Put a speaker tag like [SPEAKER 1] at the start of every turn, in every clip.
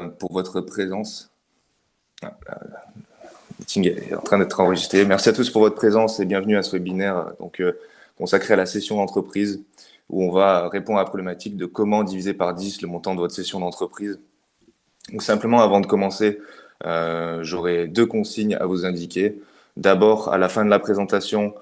[SPEAKER 1] pour votre présence. Le meeting est en train d'être enregistré. Merci à tous pour votre présence et bienvenue à ce webinaire consacré à la session d'entreprise où on va répondre à la problématique de comment diviser par 10 le montant de votre session d'entreprise. Donc simplement, avant de commencer, j'aurai deux consignes à vous indiquer. D'abord, à la fin de la présentation,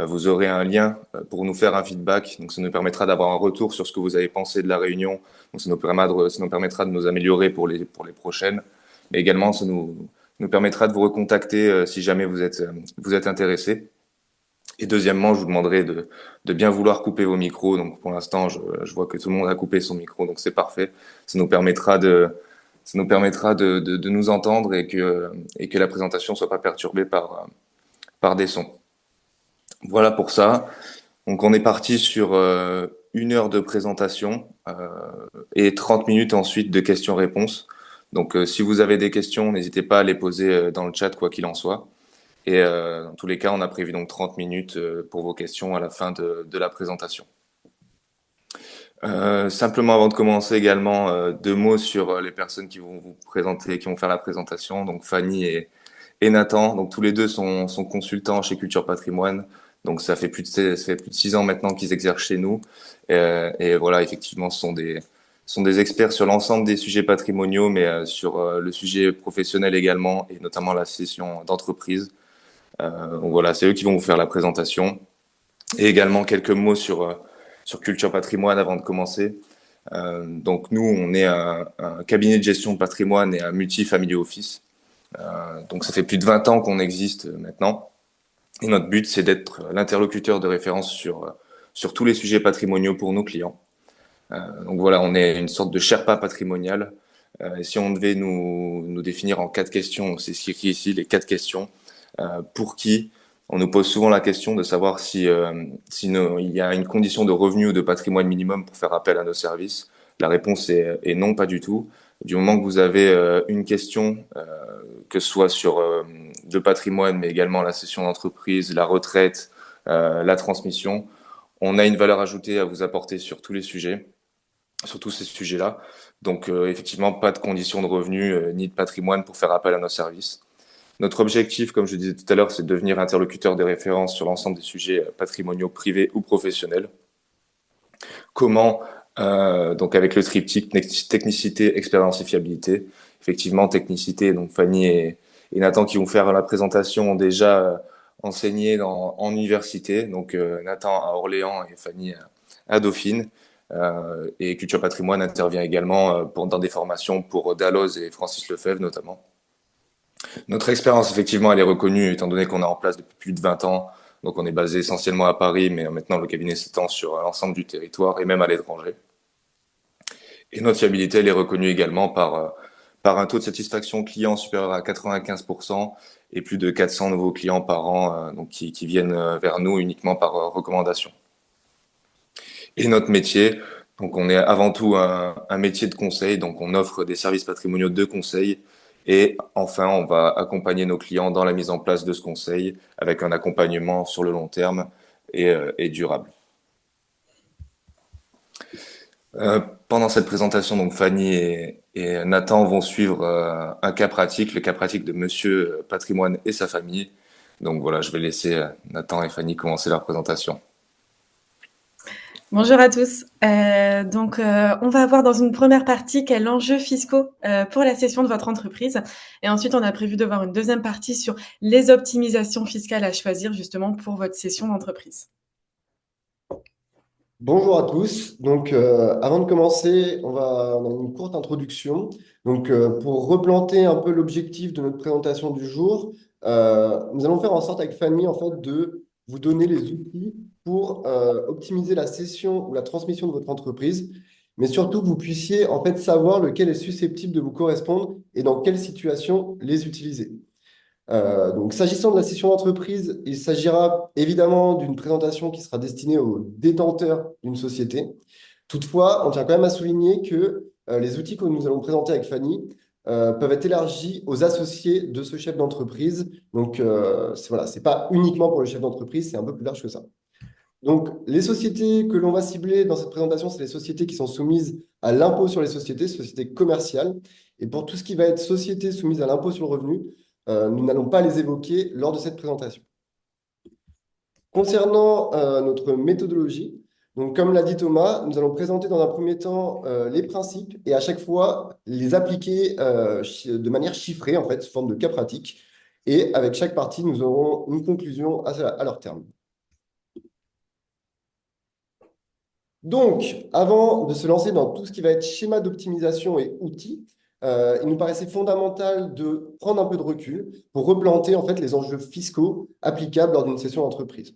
[SPEAKER 1] vous aurez un lien pour nous faire un feedback. Donc ça nous permettra d'avoir un retour sur ce que vous avez pensé de la réunion. Donc ça nous permettra de nous améliorer pour les prochaines. Mais également, ça nous permettra de vous recontacter si jamais vous êtes intéressé. Et deuxièmement, je vous demanderai de bien vouloir couper vos micros. Donc pour l'instant, je vois que tout le monde a coupé son micro, donc c'est parfait. Ça nous permettra de nous entendre et que la présentation soit pas perturbée par des sons. Voilà pour ça. Donc on est parti sur 1 heure de présentation et 30 minutes ensuite de questions-réponses. Donc si vous avez des questions, n'hésitez pas à les poser dans le chat, quoi qu'il en soit. Et dans tous les cas, on a prévu donc 30 minutes pour vos questions à la fin de la présentation. Simplement avant de commencer également, 2 mots sur les personnes qui vont vous présenter, qui vont faire la présentation. Donc Fanny et Nathan, donc tous les deux sont consultants chez Culture Patrimoine. Donc ça fait plus de 6 ans maintenant qu'ils exercent chez nous. Et voilà, effectivement, ce sont des experts sur l'ensemble des sujets patrimoniaux, mais sur le sujet professionnel également, et notamment la session d'entreprise. Donc voilà, c'est eux qui vont vous faire la présentation. Et également quelques mots sur Culture Patrimoine avant de commencer. Donc nous, on est un cabinet de gestion de patrimoine et un multi-family office. Donc ça fait plus de 20 ans qu'on existe maintenant. Et notre but, c'est d'être l'interlocuteur de référence sur tous les sujets patrimoniaux pour nos clients. Donc voilà, on est une sorte de Sherpa patrimonial. Et si on devait nous définir en 4 questions, c'est ce qui est ici, les 4 questions. Pour qui? On nous pose souvent la question de savoir si il y a une condition de revenu ou de patrimoine minimum pour faire appel à nos services. La réponse est non, pas du tout. Du moment que vous avez une question, que ce soit sur le patrimoine, mais également la cession d'entreprise, la retraite, la transmission, on a une valeur ajoutée à vous apporter sur tous les sujets, sur tous ces sujets-là. Donc effectivement, pas de condition de revenu ni de patrimoine pour faire appel à nos services. Notre objectif, comme je disais tout à l'heure, c'est de devenir interlocuteur de référence sur l'ensemble des sujets patrimoniaux privés ou professionnels. Comment? Donc avec le triptyque technicité, expérience et fiabilité. Effectivement, technicité, donc Fanny et Nathan qui vont faire la présentation ont déjà enseigné en université. Donc Nathan à Orléans et Fanny à Dauphine. Et Culture Patrimoine intervient également dans des formations pour Dalloz et Francis Lefebvre notamment. Notre expérience, effectivement, elle est reconnue étant donné qu'on est en place depuis plus de 20 ans. Donc, on est basé essentiellement à Paris, mais maintenant, le cabinet s'étend sur l'ensemble du territoire et même à l'étranger. Et notre fiabilité, elle est reconnue également par un taux de satisfaction client supérieur à 95% et plus de 400 nouveaux clients par an donc qui viennent vers nous uniquement par recommandation. Et notre métier, donc on est avant tout un métier de conseil, donc on offre des services patrimoniaux de conseil. Et enfin, on va accompagner nos clients dans la mise en place de ce conseil avec un accompagnement sur le long terme et durable. Pendant cette présentation, donc Fanny et Nathan vont suivre un cas pratique, le cas pratique de Monsieur Patrimoine et sa famille. Donc voilà, je vais laisser Nathan et Fanny commencer leur présentation.
[SPEAKER 2] Bonjour à tous. On va voir dans une première partie quels enjeux fiscaux pour la cession de votre entreprise. Et ensuite, on a prévu de voir une deuxième partie sur les optimisations fiscales à choisir justement pour votre cession d'entreprise.
[SPEAKER 3] Bonjour à tous. Donc, avant de commencer, on a une courte introduction. Donc, pour replanter un peu l'objectif de notre présentation du jour, nous allons faire en sorte avec Fanny en fait de vous donner les outils pour optimiser la cession ou la transmission de votre entreprise, mais surtout que vous puissiez en fait savoir lequel est susceptible de vous correspondre et dans quelle situation les utiliser. Donc, s'agissant de la cession d'entreprise, il s'agira évidemment d'une présentation qui sera destinée aux détenteurs d'une société. Toutefois, on tient quand même à souligner que les outils que nous allons présenter avec Fanny peuvent être élargis aux associés de ce chef d'entreprise. Donc, voilà, c'est pas uniquement pour le chef d'entreprise, c'est un peu plus large que ça. Donc, les sociétés que l'on va cibler dans cette présentation, c'est les sociétés qui sont soumises à l'impôt sur les sociétés, sociétés commerciales. Et pour tout ce qui va être sociétés soumises à l'impôt sur le revenu, nous n'allons pas les évoquer lors de cette présentation. Concernant notre méthodologie, donc comme l'a dit Thomas, nous allons présenter dans un premier temps les principes et à chaque fois les appliquer de manière chiffrée, en fait, sous forme de cas pratiques. Et avec chaque partie, nous aurons une conclusion à leur terme. Donc, avant de se lancer dans tout ce qui va être schéma d'optimisation et outils, il nous paraissait fondamental de prendre un peu de recul pour replanter en fait les enjeux fiscaux applicables lors d'une session d'entreprise.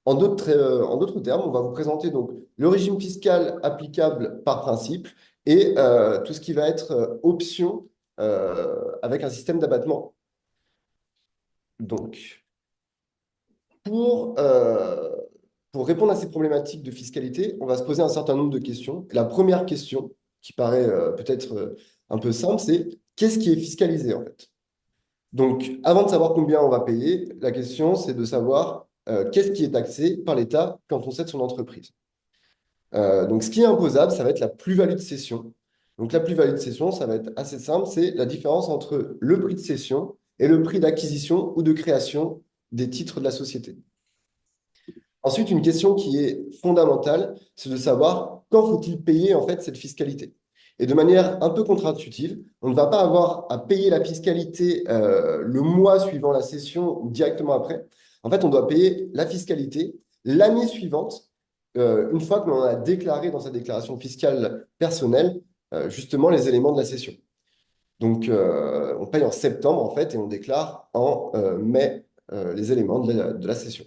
[SPEAKER 3] En d'autres termes, on va vous présenter donc le régime fiscal applicable par principe et tout ce qui va être option avec un système d'abattement. Donc, pour, euh, pour répondre à ces problématiques de fiscalité, on va se poser un certain nombre de questions. La première question, qui paraît peut-être un peu simple, c'est qu'est-ce qui est fiscalisé en fait? Donc, avant de savoir combien on va payer, la question, c'est de savoir qu'est-ce qui est taxé par l'État quand on cède son entreprise. Donc, ce qui est imposable, ça va être la plus-value de cession. Donc, la plus-value de cession, ça va être assez simple, c'est la différence entre le prix de cession et le prix d'acquisition ou de création des titres de la société. Ensuite, une question qui est fondamentale, c'est de savoir quand faut-il payer en fait cette fiscalité. Et de manière un peu contre-intuitive, on ne va pas avoir à payer la fiscalité le mois suivant la cession ou directement après. En fait, on doit payer la fiscalité l'année suivante, une fois que l'on a déclaré dans sa déclaration fiscale personnelle justement les éléments de la cession. Donc, on paye en septembre en fait et on déclare en mai les éléments de la cession.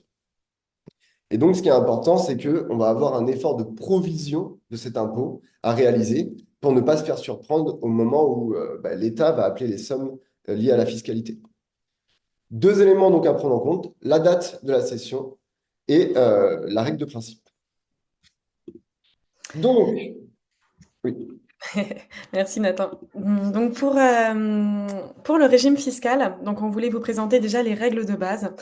[SPEAKER 3] Et donc, ce qui est important, c'est qu'on va avoir un effort de provision de cet impôt à réaliser pour ne pas se faire surprendre au moment où l'État va appeler les sommes liées à la fiscalité. Deux éléments donc à prendre en compte, la date de la cession et la règle de principe. Donc, oui.
[SPEAKER 2] Merci Nathan. Donc pour le régime fiscal, donc on voulait vous présenter déjà les règles de base.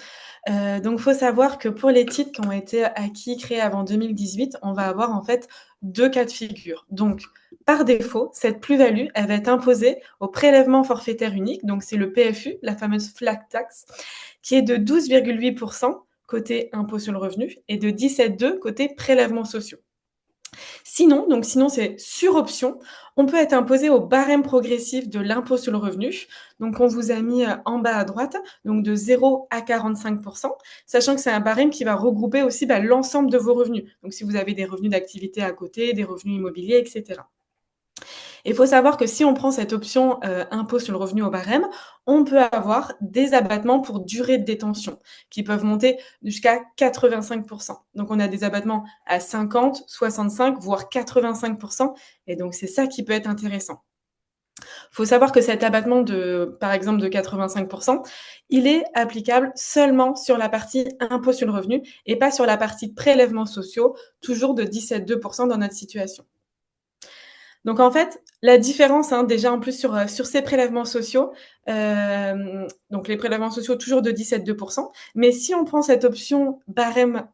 [SPEAKER 2] Donc faut savoir que pour les titres qui ont été acquis, créés avant 2018, on va avoir en fait 2 cas de figure. Donc par défaut, cette plus-value, elle va être imposée au prélèvement forfaitaire unique, donc c'est le PFU, la fameuse flat tax, qui est de 12,8 côté impôt sur le revenu et de 17,2 côté prélèvements sociaux. Sinon, c'est sur option, on peut être imposé au barème progressif de l'impôt sur le revenu. Donc, on vous a mis en bas à droite, donc de 0 à 45 sachant que c'est un barème qui va regrouper aussi l'ensemble de vos revenus. Donc, si vous avez des revenus d'activité à côté, des revenus immobiliers, etc. Il faut savoir que si on prend cette option impôt sur le revenu au barème, on peut avoir des abattements pour durée de détention qui peuvent monter jusqu'à 85%. Donc, on a des abattements à 50, 65, voire 85%. Et donc, c'est ça qui peut être intéressant. Il faut savoir que cet abattement par exemple, de 85%, il est applicable seulement sur la partie impôt sur le revenu et pas sur la partie prélèvements sociaux, toujours de 17,2% dans notre situation. Donc en fait, la différence, déjà en plus sur ces prélèvements sociaux, donc les prélèvements sociaux toujours de 17,2%, mais si on prend cette option barème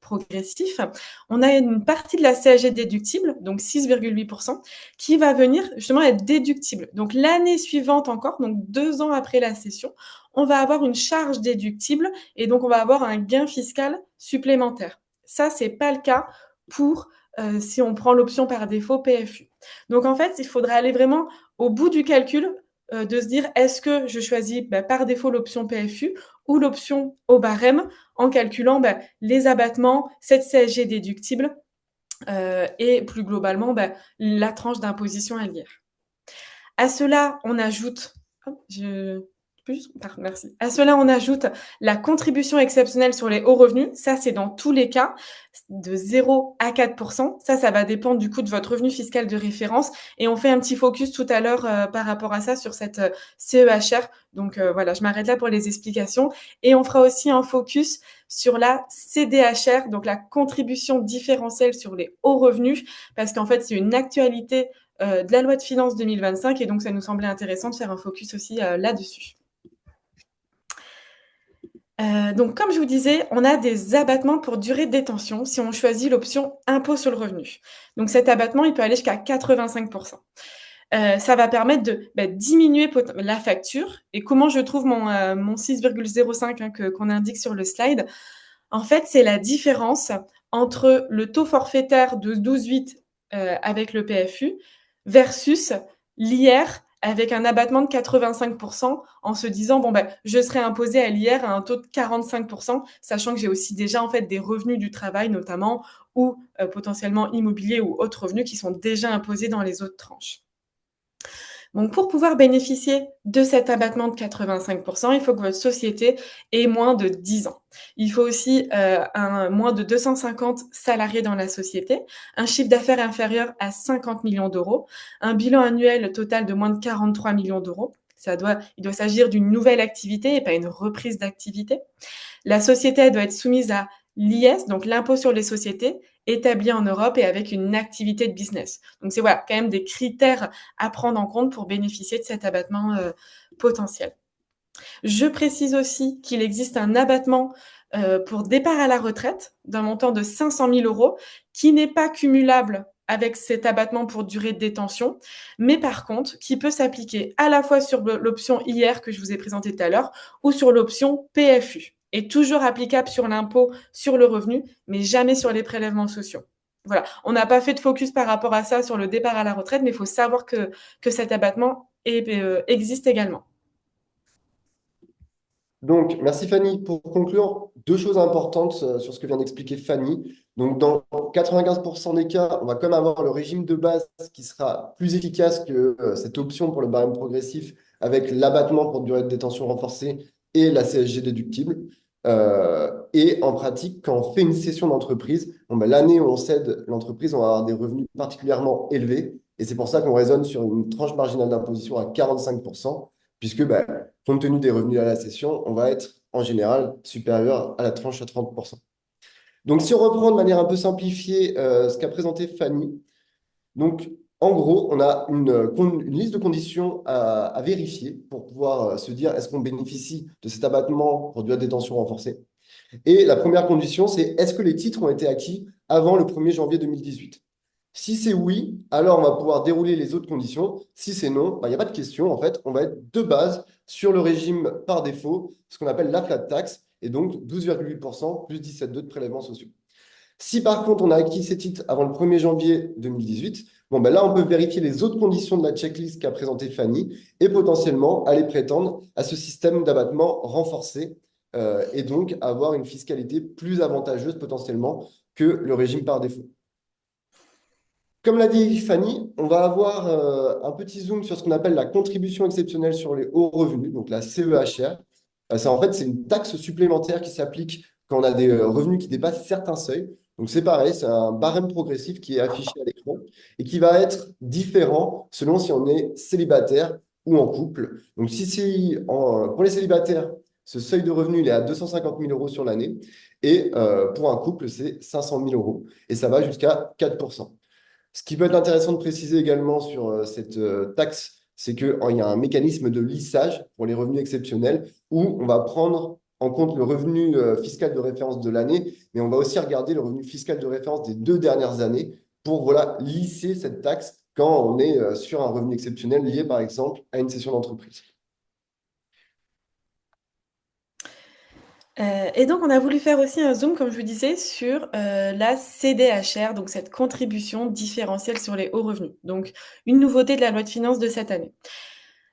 [SPEAKER 2] progressif, on a une partie de la CSG déductible, donc 6,8%, qui va venir justement être déductible. Donc l'année suivante encore, donc 2 ans après la cession, on va avoir une charge déductible et donc on va avoir un gain fiscal supplémentaire. Ça, c'est pas le cas pour si on prend l'option par défaut PFU. Donc en fait, il faudrait aller vraiment au bout du calcul de se dire est-ce que je choisis par défaut l'option PFU ou l'option au barème en calculant les abattements, cette CSG déductible et plus globalement la tranche d'imposition à lire. À cela, on ajoute, merci. À cela, on ajoute la contribution exceptionnelle sur les hauts revenus. Ça, c'est dans tous les cas, de 0 à 4%. Ça va dépendre du coup de votre revenu fiscal de référence. Et on fait un petit focus tout à l'heure par rapport à ça sur cette CEHR. Donc voilà, je m'arrête là pour les explications. Et on fera aussi un focus sur la CDHR, donc la contribution différentielle sur les hauts revenus, parce qu'en fait, c'est une actualité de la loi de finances 2025 et donc ça nous semblait intéressant de faire un focus aussi là-dessus. Donc comme je vous disais, on a des abattements pour durée de détention si on choisit l'option impôt sur le revenu. Donc cet abattement, il peut aller jusqu'à 85. Ça va permettre de, diminuer la facture. Et comment je trouve mon 6,05 qu'on indique sur le slide? En fait, c'est la différence entre le taux forfaitaire de 12,8 avec le PFU versus l'IR avec un abattement de 85% en se disant bon je serai imposé à l'IR à un taux de 45%, sachant que j'ai aussi déjà en fait des revenus du travail notamment ou potentiellement immobilier ou autres revenus qui sont déjà imposés dans les autres tranches. Donc, pour pouvoir bénéficier de cet abattement de 85%, il faut que votre société ait moins de 10 ans. Il faut aussi moins de 250 salariés dans la société, un chiffre d'affaires inférieur à 50 millions d'euros, un bilan annuel total de moins de 43 millions d'euros. Il doit s'agir d'une nouvelle activité et pas une reprise d'activité. La société doit être soumise à l'IS, donc l'impôt sur les sociétés, établi en Europe et avec une activité de business. Donc c'est quand même des critères à prendre en compte pour bénéficier de cet abattement potentiel. Je précise aussi qu'il existe un abattement pour départ à la retraite d'un montant de 500 000 euros qui n'est pas cumulable avec cet abattement pour durée de détention, mais par contre, qui peut s'appliquer à la fois sur l'option IR que je vous ai présentée tout à l'heure ou sur l'option PFU, et toujours applicable sur l'impôt sur le revenu, mais jamais sur les prélèvements sociaux. Voilà, on n'a pas fait de focus par rapport à ça sur le départ à la retraite, mais il faut savoir que cet abattement existe également.
[SPEAKER 3] Donc, merci Fanny. Pour conclure, deux choses importantes sur ce que vient d'expliquer Fanny. Donc, dans 95% des cas, on va quand même avoir le régime de base qui sera plus efficace que cette option pour le barème progressif avec l'abattement pour durée de détention renforcée et la CSG déductible. Et en pratique, quand on fait une cession d'entreprise, l'année où on cède l'entreprise, on va avoir des revenus particulièrement élevés. Et c'est pour ça qu'on raisonne sur une tranche marginale d'imposition à 45%, puisque compte tenu des revenus à la cession, on va être en général supérieur à la tranche à 30%. Donc, si on reprend de manière un peu simplifiée ce qu'a présenté Fanny, donc en gros, on a une liste de conditions à vérifier pour pouvoir se dire est-ce qu'on bénéficie de cet abattement pour durée de détention renforcée. Et la première condition, c'est est-ce que les titres ont été acquis avant le 1er janvier 2018? Si c'est oui, alors on va pouvoir dérouler les autres conditions. Si c'est non, il n'y a pas de question. En fait, on va être de base sur le régime par défaut, ce qu'on appelle la flat tax, et donc 12,8% plus 17,2 de prélèvements sociaux. Si par contre on a acquis ces titres avant le 1er janvier 2018, là on peut vérifier les autres conditions de la checklist qu'a présentée Fanny et potentiellement aller prétendre à ce système d'abattement renforcé et donc avoir une fiscalité plus avantageuse potentiellement que le régime par défaut. Comme l'a dit Fanny, on va avoir un petit zoom sur ce qu'on appelle la contribution exceptionnelle sur les hauts revenus, donc la CEHR. En fait, c'est une taxe supplémentaire qui s'applique quand on a des revenus qui dépassent certains seuils. Donc c'est pareil, c'est un barème progressif qui est affiché à l'écran et qui va être différent selon si on est célibataire ou en couple. Donc pour les célibataires, ce seuil de revenu il est à 250 000 euros sur l'année et pour un couple, c'est 500 000 euros et ça va jusqu'à 4%. Ce qui peut être intéressant de préciser également sur cette taxe, c'est qu'il y a un mécanisme de lissage pour les revenus exceptionnels où on va prendre en compte le revenu fiscal de référence de l'année, mais on va aussi regarder le revenu fiscal de référence des 2 dernières années pour lisser cette taxe quand on est sur un revenu exceptionnel lié par exemple à une cession d'entreprise.
[SPEAKER 2] Et donc, on a voulu faire aussi un zoom, comme je vous disais, sur la CDHR, donc cette contribution différentielle sur les hauts revenus. Donc, une nouveauté de la loi de finances de cette année.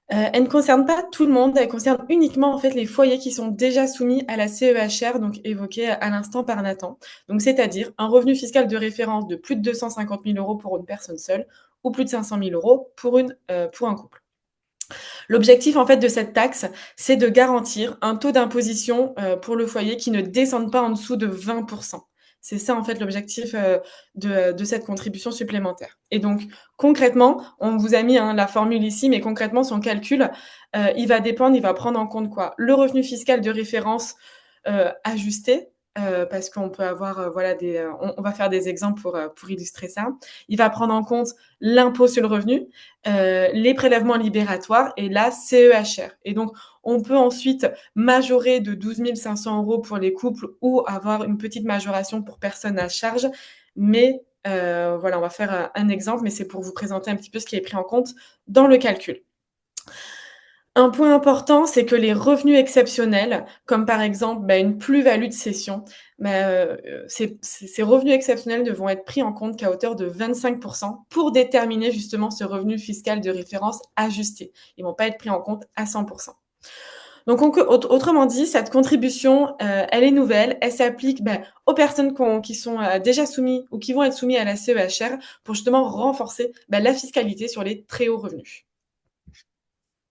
[SPEAKER 2] Elle ne concerne pas tout le monde, elle concerne uniquement en fait les foyers qui sont déjà soumis à la CEHR, donc évoquée à l'instant par Nathan. Donc, c'est-à-dire un revenu fiscal de référence de plus de 250 000 euros pour une personne seule ou plus de 500 000 euros pour un couple. L'objectif en fait de cette taxe, c'est de garantir un taux d'imposition pour le foyer qui ne descende pas en dessous de 20%. C'est ça en fait l'objectif de cette contribution supplémentaire. Et donc concrètement, on vous a mis la formule ici, mais concrètement son calcul, il va prendre en compte quoi? Le revenu fiscal de référence ajusté parce qu'on peut avoir voilà, on va faire des exemples pour illustrer ça. Il va prendre en compte l'impôt sur le revenu, les prélèvements libératoires et la CEHR. Et donc, on peut ensuite majorer de 12 500 euros pour les couples ou avoir une petite majoration pour personnes à charge. Mais voilà, on va faire un exemple, mais c'est pour vous présenter un petit peu ce qui est pris en compte dans le calcul. Un point important, c'est que les revenus exceptionnels, comme par exemple une plus-value de cession, ces revenus exceptionnels ne vont être pris en compte qu'à hauteur de 25% pour déterminer justement ce revenu fiscal de référence ajusté. Ils ne vont pas être pris en compte à 100%. Donc, autrement dit, cette contribution, elle est nouvelle, elle s'applique aux personnes qui sont déjà soumises ou qui vont être soumises à la CEHR pour justement renforcer la fiscalité sur les très hauts revenus.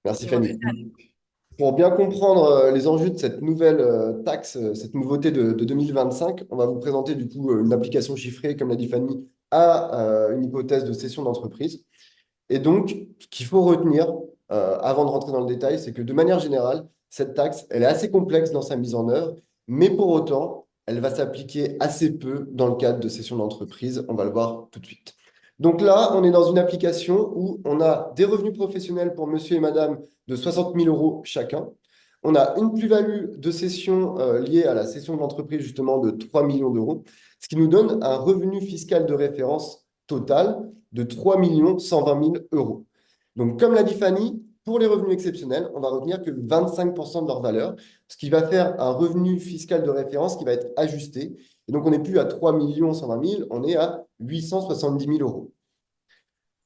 [SPEAKER 3] Merci
[SPEAKER 2] Et
[SPEAKER 3] Fanny.
[SPEAKER 2] recruter
[SPEAKER 3] Pour bien comprendre les enjeux de cette nouvelle taxe, cette nouveauté de 2025, on va vous présenter du coup une application chiffrée, comme l'a dit Fanny, à une hypothèse de cession d'entreprise. Et donc, ce qu'il faut retenir avant de rentrer dans le détail, c'est que de manière générale, cette taxe, elle est assez complexe dans sa mise en œuvre, mais pour autant, elle va s'appliquer assez peu dans le cadre de cession d'entreprise. On va le voir tout de suite. Donc là, on est dans une application où on a des revenus professionnels pour monsieur et madame de 60 000 euros chacun. On a une plus-value de cession liée à la cession de l'entreprise justement de 3 millions d'euros, ce qui nous donne un revenu fiscal de référence total de 3 120 000 euros. Donc, comme l'a dit Fanny, pour les revenus exceptionnels, on va retenir que 25% de leur valeur, ce qui va faire un revenu fiscal de référence qui va être ajusté. Et donc, on n'est plus à 3 120 000, on est à 870 000 euros.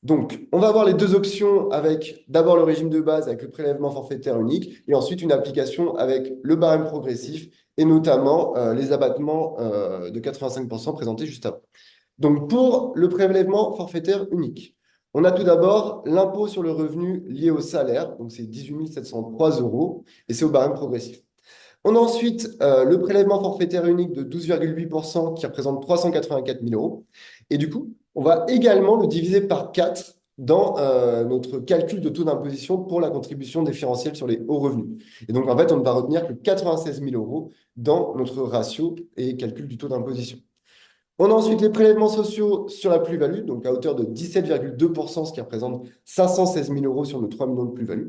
[SPEAKER 3] Donc, on va avoir les deux options avec d'abord le régime de base avec le prélèvement forfaitaire unique et ensuite une application avec le barème progressif et notamment les abattements de 85% présentés juste avant. Donc, pour le prélèvement forfaitaire unique, on a tout d'abord l'impôt sur le revenu lié au salaire, donc c'est 18 703 euros et c'est au barème progressif. On a ensuite le prélèvement forfaitaire unique de 12,8% qui représente 384 000 euros. Et du coup, on va également le diviser par 4 dans notre calcul de taux d'imposition pour la contribution différentielle sur les hauts revenus. Et donc, en fait, on ne va retenir que 96 000 euros dans notre ratio et calcul du taux d'imposition. On a ensuite les prélèvements sociaux sur la plus-value, donc à hauteur de 17,2%, ce qui représente 516 000 euros sur nos 3 millions de plus-value.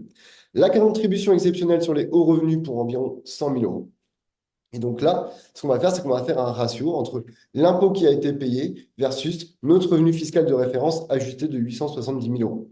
[SPEAKER 3] La contribution exceptionnelle sur les hauts revenus pour environ 100 000 euros. Et donc là, ce qu'on va faire, c'est qu'on va faire un ratio entre l'impôt qui a été payé versus notre revenu fiscal de référence ajusté de 870 000 euros.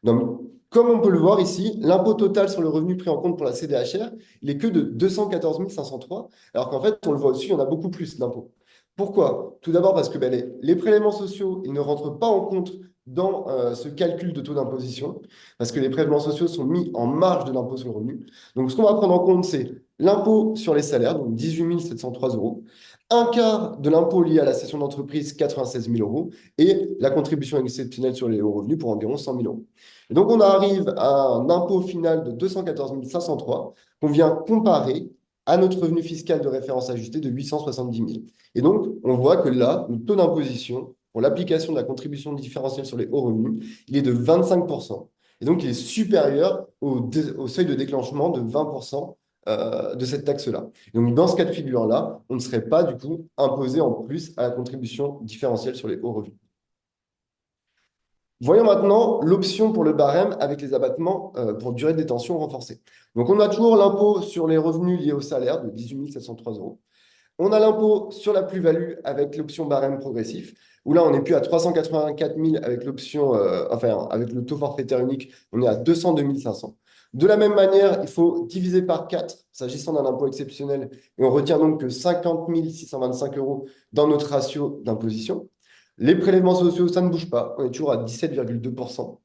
[SPEAKER 3] Donc, comme on peut le voir ici, l'impôt total sur le revenu pris en compte pour la CDHR, il est que de 214 503, alors qu'en fait, on le voit au-dessus, il y en a beaucoup plus d'impôts. Pourquoi? Tout d'abord parce que les prélèvements sociaux, ils ne rentrent pas en compte dans ce calcul de taux d'imposition, parce que les prélèvements sociaux sont mis en marge de l'impôt sur le revenu. Donc, ce qu'on va prendre en compte, c'est l'impôt sur les salaires, donc 18 703 euros, un quart de l'impôt lié à la cession d'entreprise, 96 000 euros, et la contribution exceptionnelle sur les hauts revenus pour environ 100 000 euros. Et donc, on arrive à un impôt final de 214 503 qu'on vient comparer à notre revenu fiscal de référence ajusté de 870 000. Et donc, on voit que là, le taux d'imposition pour l'application de la contribution différentielle sur les hauts revenus, il est de 25%. Et donc, il est supérieur au seuil de déclenchement de 20% de cette taxe-là. Donc, dans ce cas de figure-là, on ne serait pas du coup imposé en plus à la contribution différentielle sur les hauts revenus. Voyons maintenant l'option pour le barème avec les abattements pour durée de détention renforcée. Donc, on a toujours l'impôt sur les revenus liés au salaire de 18 703 euros. On a l'impôt sur la plus-value avec l'option barème progressif, où là, on n'est plus à 384 000 avec l'option, avec le taux forfaitaire unique, on est à 202 500. De la même manière, il faut diviser par 4 s'agissant d'un impôt exceptionnel, et on retient donc que 50 625 euros dans notre ratio d'imposition. Les prélèvements sociaux, ça ne bouge pas, on est toujours à 17,2%.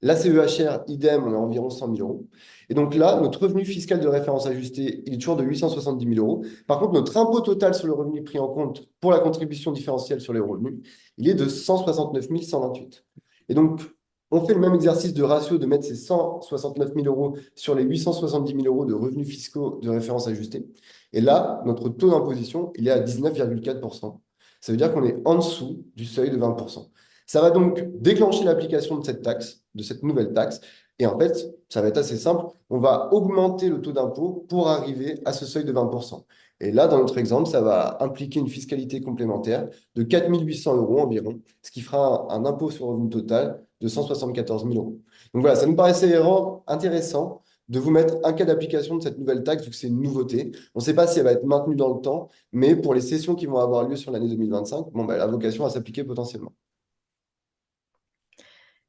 [SPEAKER 3] La CEHR, idem, on a environ 100 000 euros. Et donc là, notre revenu fiscal de référence ajusté, il est toujours de 870 000 euros. Par contre, notre impôt total sur le revenu pris en compte pour la contribution différentielle sur les revenus, il est de 169 128. Et donc, on fait le même exercice de ratio de mettre ces 169 000 euros sur les 870 000 euros de revenus fiscaux de référence ajustés. Et là, notre taux d'imposition, il est à 19,4%. Ça veut dire qu'on est en dessous du seuil de 20%. Ça va donc déclencher l'application de cette taxe, de cette nouvelle taxe. Et en fait, ça va être assez simple. On va augmenter le taux d'impôt pour arriver à ce seuil de 20%. Et là, dans notre exemple, ça va impliquer une fiscalité complémentaire de 4 800 euros environ, ce qui fera un impôt sur le revenu total de 174 000 euros. Donc voilà, ça nous paraissait vraiment intéressant de vous mettre un cas d'application de cette nouvelle taxe, vu que c'est une nouveauté. On ne sait pas si elle va être maintenue dans le temps, mais pour les sessions qui vont avoir lieu sur l'année 2025, bon, ben, elle a vocation à s'appliquer potentiellement.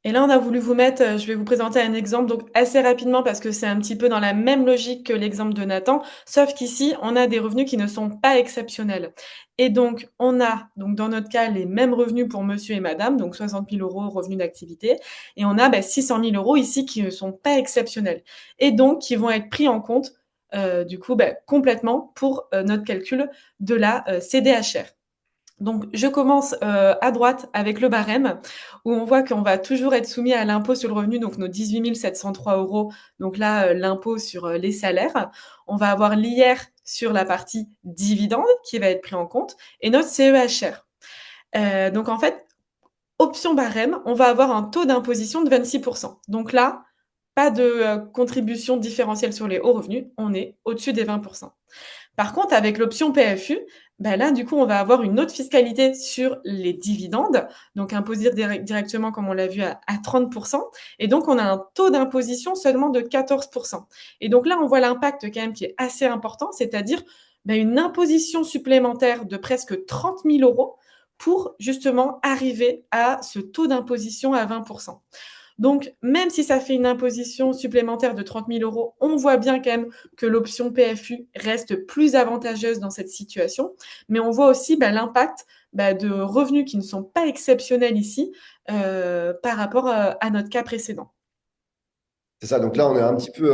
[SPEAKER 2] Et là, on a voulu vous mettre, je vais vous présenter un exemple donc assez rapidement parce que c'est un petit peu dans la même logique que l'exemple de Nathan, sauf qu'ici, on a des revenus qui ne sont pas exceptionnels. Et donc, on a donc dans notre cas les mêmes revenus pour monsieur et madame, donc 60 000 euros revenus d'activité, et on a 600 000 euros ici qui ne sont pas exceptionnels et donc qui vont être pris en compte du coup complètement pour notre calcul de la CDHR. Donc, je commence à droite avec le barème, où on voit qu'on va toujours être soumis à l'impôt sur le revenu, donc nos 18 703 euros. Donc là, l'impôt sur les salaires. On va avoir l'IR sur la partie dividende qui va être pris en compte et notre CEHR. Donc en fait, option barème, on va avoir un taux d'imposition de 26%. Donc là, pas de contribution différentielle sur les hauts revenus, on est au-dessus des 20%. Par contre, avec l'option PFU, là, du coup, on va avoir une autre fiscalité sur les dividendes, donc imposé directement, comme on l'a vu, à 30%. Et donc, on a un taux d'imposition seulement de 14%. Et donc là, on voit l'impact quand même qui est assez important, c'est-à-dire une imposition supplémentaire de presque 30 000 euros pour justement arriver à ce taux d'imposition à 20%. Donc, même si ça fait une imposition supplémentaire de 30 000 euros, on voit bien quand même que l'option PFU reste plus avantageuse dans cette situation. Mais on voit aussi l'impact de revenus qui ne sont pas exceptionnels ici par rapport à notre cas précédent.
[SPEAKER 3] C'est ça, donc là, on est un petit peu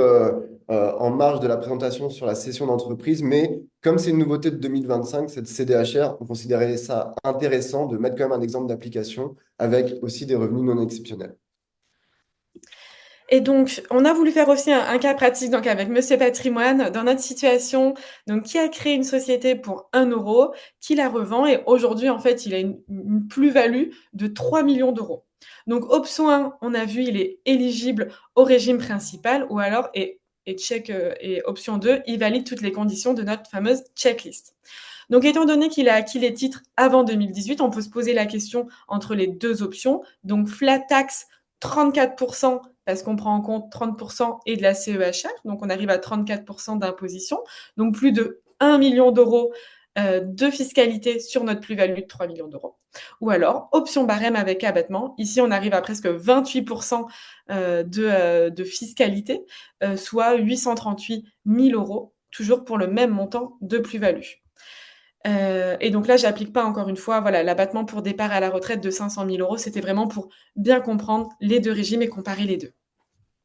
[SPEAKER 3] en marge de la présentation sur la cession d'entreprise, mais comme c'est une nouveauté de 2025, cette CDHR, on considérait ça intéressant de mettre quand même un exemple d'application avec aussi des revenus non exceptionnels.
[SPEAKER 2] Et donc, on a voulu faire aussi un cas pratique donc avec Monsieur Patrimoine dans notre situation, donc qui a créé une société pour 1 euro, qui la revend et aujourd'hui, en fait, il a une plus-value de 3 millions d'euros. Donc, option 1, on a vu, il est éligible au régime principal ou alors, et option 2, il valide toutes les conditions de notre fameuse checklist. Donc, étant donné qu'il a acquis les titres avant 2018, on peut se poser la question entre les deux options. Donc, flat tax 34% parce qu'on prend en compte 30% et de la CEHR, donc on arrive à 34% d'imposition, donc plus de 1 million d'euros de fiscalité sur notre plus-value de 3 millions d'euros. Ou alors, option barème avec abattement, ici on arrive à presque 28% de fiscalité, soit 838 000 euros, toujours pour le même montant de plus-value. Et donc là, j'applique pas encore une fois, voilà, l'abattement pour départ à la retraite de 500 000 euros. C'était vraiment pour bien comprendre les deux régimes et comparer les deux.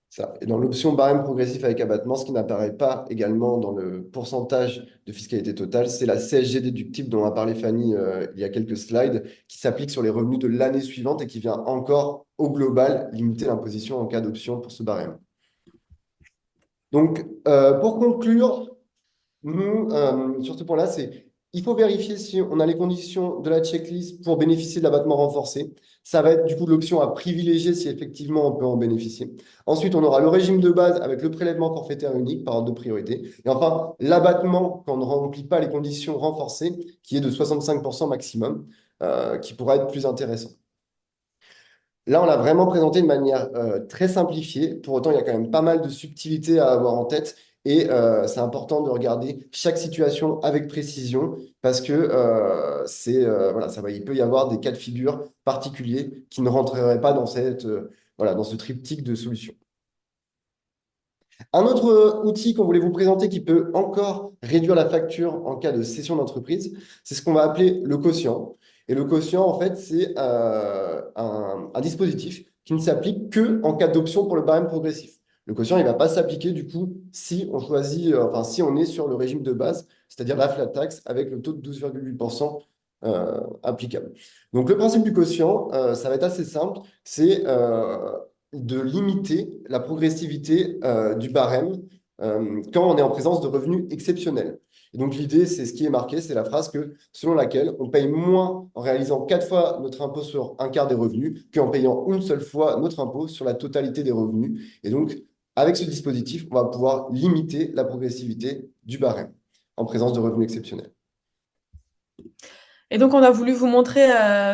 [SPEAKER 3] Ça. Et dans l'option barème progressif avec abattement, ce qui n'apparaît pas également dans le pourcentage de fiscalité totale, c'est la CSG déductible dont a parlé Fanny il y a quelques slides, qui s'applique sur les revenus de l'année suivante et qui vient encore, au global, limiter l'imposition en cas d'option pour ce barème. Donc, pour conclure, nous, sur ce point-là, il faut vérifier si on a les conditions de la checklist pour bénéficier de l'abattement renforcé. Ça va être du coup l'option à privilégier si effectivement on peut en bénéficier. Ensuite, on aura le régime de base avec le prélèvement forfaitaire unique par ordre de priorité. Et enfin, l'abattement quand on ne remplit pas les conditions renforcées, qui est de 65% maximum, qui pourra être plus intéressant. Là, on l'a vraiment présenté de manière très simplifiée. Pour autant, il y a quand même pas mal de subtilités à avoir en tête. Et c'est important de regarder chaque situation avec précision parce que voilà, il peut y avoir des cas de figure particuliers qui ne rentreraient pas dans voilà, dans ce triptyque de solutions. Un autre outil qu'on voulait vous présenter qui peut encore réduire la facture en cas de cession d'entreprise, c'est ce qu'on va appeler le quotient. Et le quotient, en fait, c'est un dispositif qui ne s'applique que en cas d'option pour le barème progressif. Le quotient, il ne va pas s'appliquer du coup si on choisit, enfin si on est sur le régime de base, c'est-à-dire la flat tax avec le taux de 12,8% applicable. Donc le principe du quotient, ça va être assez simple, c'est de limiter la progressivité du barème quand on est en présence de revenus exceptionnels. Et donc l'idée, c'est ce qui est marqué, c'est la phrase selon laquelle on paye moins en réalisant 4 fois notre impôt sur un quart des revenus qu'en payant une seule fois notre impôt sur la totalité des revenus. Et donc, avec ce dispositif, on va pouvoir limiter la progressivité du barème. en présence de revenus exceptionnels.
[SPEAKER 2] Et donc, on a voulu vous montrer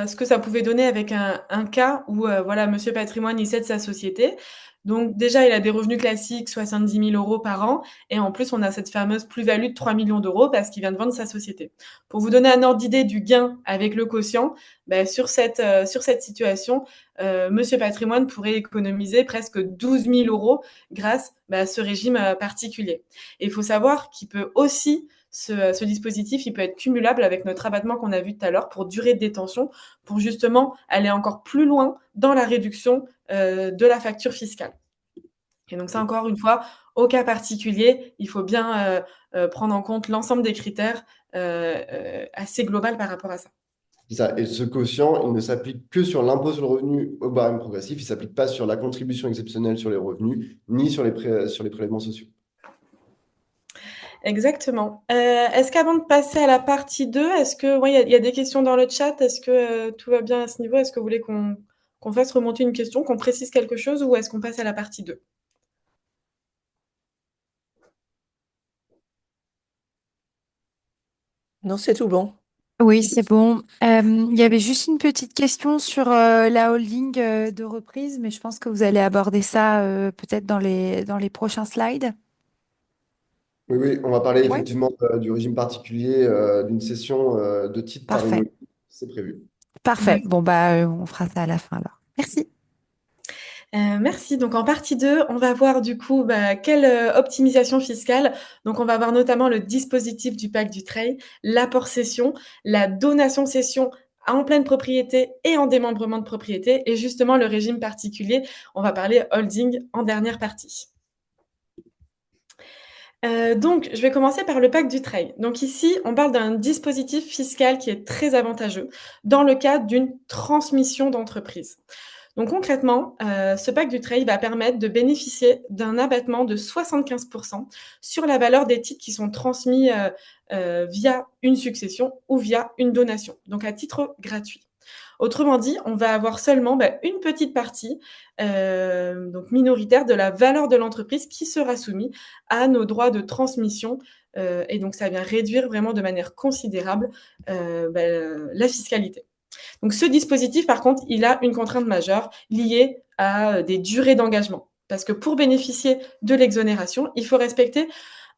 [SPEAKER 2] ce que ça pouvait donner avec un cas où, voilà, Monsieur Patrimoine, il cède sa société. Donc, déjà, il a des revenus classiques, 70 000 euros par an. Et en plus, on a cette fameuse plus-value de 3 millions d'euros parce qu'il vient de vendre sa société. Pour vous donner un ordre d'idée du gain avec le quotient, ben, sur cette situation, Monsieur Patrimoine pourrait économiser presque 12 000 euros grâce ben, à ce régime particulier. Et il faut savoir qu'il peut aussi ce dispositif, il peut être cumulable avec notre abattement qu'on a vu tout à l'heure pour durée de détention, pour justement aller encore plus loin dans la réduction de la facture fiscale. Et donc ça, encore une fois, au cas particulier, il faut bien prendre en compte l'ensemble des critères assez global par rapport à ça.
[SPEAKER 3] C'est ça. Et ce quotient, il ne s'applique que sur l'impôt sur le revenu au barème progressif. Il ne s'applique pas sur la contribution exceptionnelle sur les revenus, ni sur sur les prélèvements sociaux.
[SPEAKER 2] Exactement. Est-ce qu'avant de passer à la partie 2, est-ce que, ouais, il y a des questions dans le chat? Est-ce que tout va bien à ce niveau? Est-ce que vous voulez qu'on fasse remonter une question, qu'on précise quelque chose, ou est-ce qu'on passe à la partie 2?
[SPEAKER 4] Non, c'est tout bon.
[SPEAKER 5] Oui, c'est bon. Il y avait juste une petite question sur la holding de reprise, mais je pense que vous allez aborder ça peut-être dans les prochains slides.
[SPEAKER 3] Oui, oui, on va parler
[SPEAKER 5] Oui,
[SPEAKER 3] effectivement du régime particulier d'une cession de titres par
[SPEAKER 5] parfait.
[SPEAKER 3] immobilier. C'est prévu.
[SPEAKER 5] Parfait. Bon, bah, on fera ça à la fin alors. Merci.
[SPEAKER 2] Merci. Donc en partie 2, on va voir du coup bah, quelle optimisation fiscale. Donc on va voir notamment le dispositif du pacte du trail, l'apport-cession, la donation-cession en pleine propriété et en démembrement de propriété, et justement le régime particulier. On va parler holding en dernière partie. Donc, je vais commencer par le pacte du trail. Donc ici, on parle d'un dispositif fiscal qui est très avantageux dans le cadre d'une transmission d'entreprise. Donc concrètement, ce pacte du trail va permettre de bénéficier d'un abattement de 75 sur la valeur des titres qui sont transmis via une succession ou via une donation, donc à titre gratuit. Autrement dit, on va avoir seulement une petite partie, donc minoritaire, de la valeur de l'entreprise qui sera soumise à nos droits de transmission. Et donc, ça vient réduire vraiment de manière considérable la fiscalité. Donc, ce dispositif, par contre, il a une contrainte majeure liée à des durées d'engagement. Parce que pour bénéficier de l'exonération, il faut respecter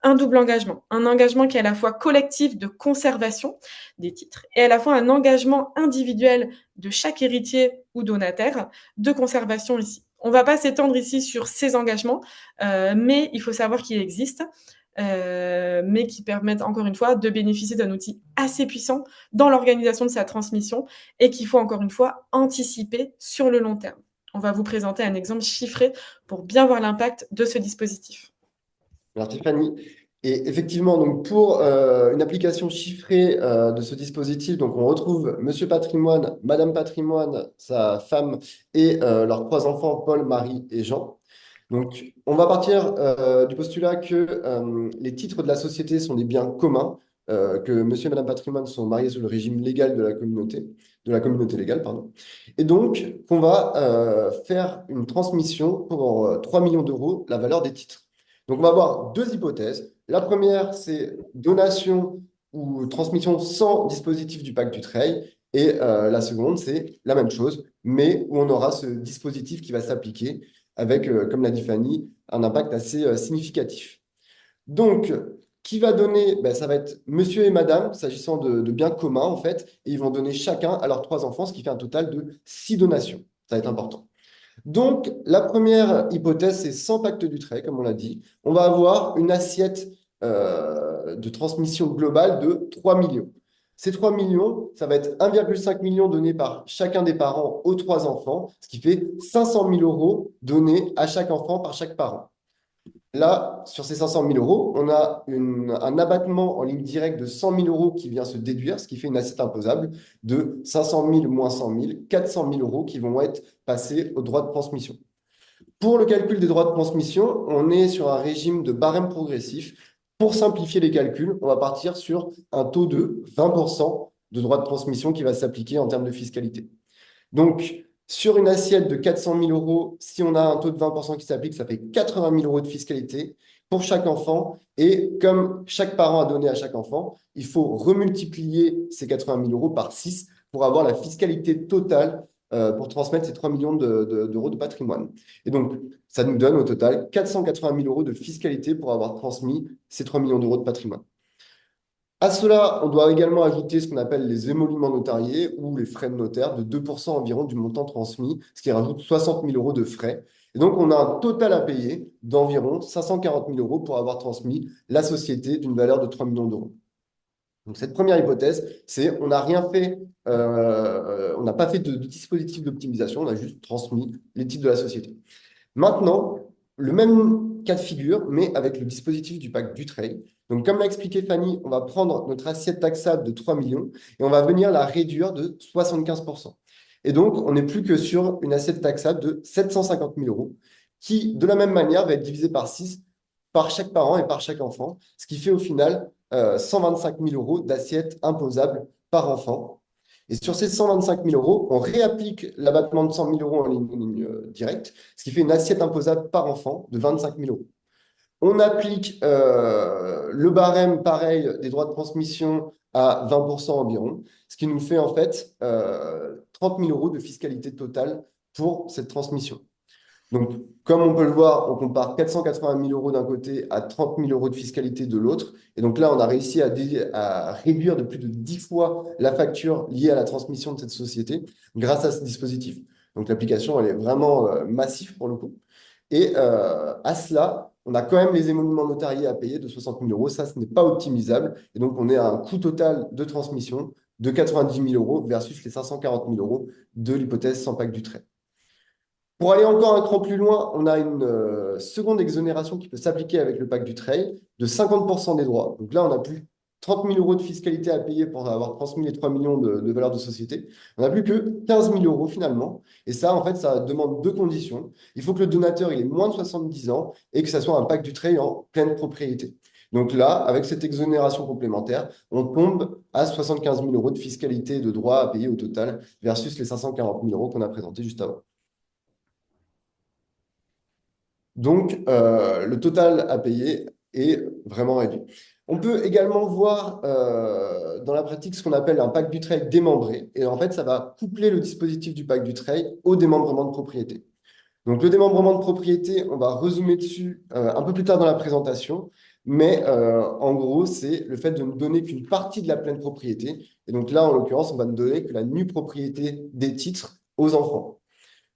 [SPEAKER 2] un double engagement. Un engagement qui est à la fois collectif de conservation des titres et à la fois un engagement individuel de chaque héritier ou donataire de conservation ici. On ne va pas s'étendre ici sur ces engagements, mais il faut savoir qu'ils existent. Mais qui permettent encore une fois de bénéficier d'un outil assez puissant dans l'organisation de sa transmission et qu'il faut encore une fois anticiper sur le long terme. On va vous présenter un exemple chiffré pour bien voir l'impact de ce dispositif.
[SPEAKER 3] Merci Fanny. Et effectivement, donc pour une application chiffrée de ce dispositif, donc on retrouve Monsieur Patrimoine, Madame Patrimoine, sa femme et leurs trois enfants, Paul, Marie et Jean. Donc, on va partir du postulat que les titres de la société sont des biens communs, que Monsieur et Madame Patrimoine sont mariés sous le régime légal de la communauté légale, pardon. Et donc, qu'on va faire une transmission pour 3 millions d'euros, la valeur des titres. Donc, on va avoir deux hypothèses. La première, c'est donation ou transmission sans dispositif du pacte Dutreil. Et la seconde, c'est la même chose, mais où on aura ce dispositif qui va s'appliquer avec, comme l'a dit Fanny, un impact assez significatif. Donc, qui va donner? Ben, ça va être monsieur et madame, s'agissant de biens communs, en fait, et ils vont donner chacun à leurs trois enfants, ce qui fait un total de 6 donations. Ça va être important. Donc, la première hypothèse, c'est sans pacte du trait, comme on l'a dit. On va avoir une assiette de transmission globale de 3 millions. Ces 3 millions, ça va être 1,5 million donné par chacun des parents aux trois enfants, ce qui fait 500 000 euros donnés à chaque enfant par chaque parent. Là, sur ces 500 000 euros, on a un abattement en ligne directe de 100 000 euros qui vient se déduire, ce qui fait une assiette imposable de 500 000 moins 100 000, 400 000 euros qui vont être passés aux droits de transmission. Pour le calcul des droits de transmission, on est sur un régime de barème progressif. Pour simplifier les calculs, on va partir sur un taux de 20% de droits de transmission qui va s'appliquer en termes de fiscalité. Donc, sur une assiette de 400 000 euros, si on a un taux de 20% qui s'applique, ça fait 80 000 euros de fiscalité. pour chaque enfant. Et comme chaque parent a donné à chaque enfant, il faut remultiplier ces 80 000 euros par 6 pour avoir la fiscalité totale pour transmettre ces 3 millions d'euros de patrimoine. Et donc, ça nous donne au total 480 000 euros de fiscalité pour avoir transmis ces 3 millions d'euros de patrimoine. À cela, on doit également ajouter ce qu'on appelle les émoluments notariés ou les frais de notaire de 2% environ du montant transmis, ce qui rajoute 60 000 euros de frais. Et donc, on a un total à payer d'environ 540 000 euros pour avoir transmis la société d'une valeur de 3 millions d'euros. Donc, cette première hypothèse, c'est on n'a rien fait, on n'a pas fait de dispositif d'optimisation, on a juste transmis les titres de la société. Maintenant, le même cas de figure, mais avec le dispositif du pacte Dutreil. Donc, comme l'a expliqué Fanny, on va prendre notre assiette taxable de 3 millions et on va venir la réduire de 75%. Et donc, on n'est plus que sur une assiette taxable de 750 000 euros, qui, de la même manière, va être divisée par 6 par chaque parent et par chaque enfant, ce qui fait au final 125 000 euros d'assiette imposable par enfant. Et sur ces 125 000 euros, on réapplique l'abattement de 100 000 euros en ligne directe, ce qui fait une assiette imposable par enfant de 25 000 euros. On applique le barème pareil des droits de transmission à 20% environ, ce qui nous fait en fait 30 000 euros de fiscalité totale pour cette transmission. Donc, comme on peut le voir, on compare 480 000 euros d'un côté à 30 000 euros de fiscalité de l'autre. Et donc là, on a réussi à réduire de plus de 10 fois la facture liée à la transmission de cette société grâce à ce dispositif. Donc, l'application, elle est vraiment massive pour le coup. Et à cela, on a quand même les émoluments notariés à payer de 60 000 euros. Ça, ce n'est pas optimisable. Et donc, on est à un coût total de transmission de 90 000 euros versus les 540 000 euros de l'hypothèse sans pacte Dutreil. Pour aller encore un cran plus loin, on a une seconde exonération qui peut s'appliquer avec le pacte Dutreil de 50% des droits. Donc là, on n'a plus 30 000 euros de fiscalité à payer pour avoir transmis les 3 millions de valeur de société. On n'a plus que 15 000 euros finalement. Et ça, en fait, ça demande deux conditions. Il faut que le donateur il ait moins de 70 ans et que ça soit un pacte Dutreil en pleine propriété. Donc là, avec cette exonération complémentaire, on tombe à 75 000 euros de fiscalité de droits à payer au total versus les 540 000 euros qu'on a présentés juste avant. Donc, le total à payer est vraiment réduit. On peut également voir dans la pratique ce qu'on appelle un pacte Dutreil démembré. Et en fait, ça va coupler le dispositif du pacte Dutreil au démembrement de propriété. Donc, le démembrement de propriété, on va rezoomer dessus un peu plus tard dans la présentation. Mais en gros, c'est le fait de ne donner qu'une partie de la pleine propriété. Et donc là, en l'occurrence, on va ne donner que la nue propriété des titres aux enfants.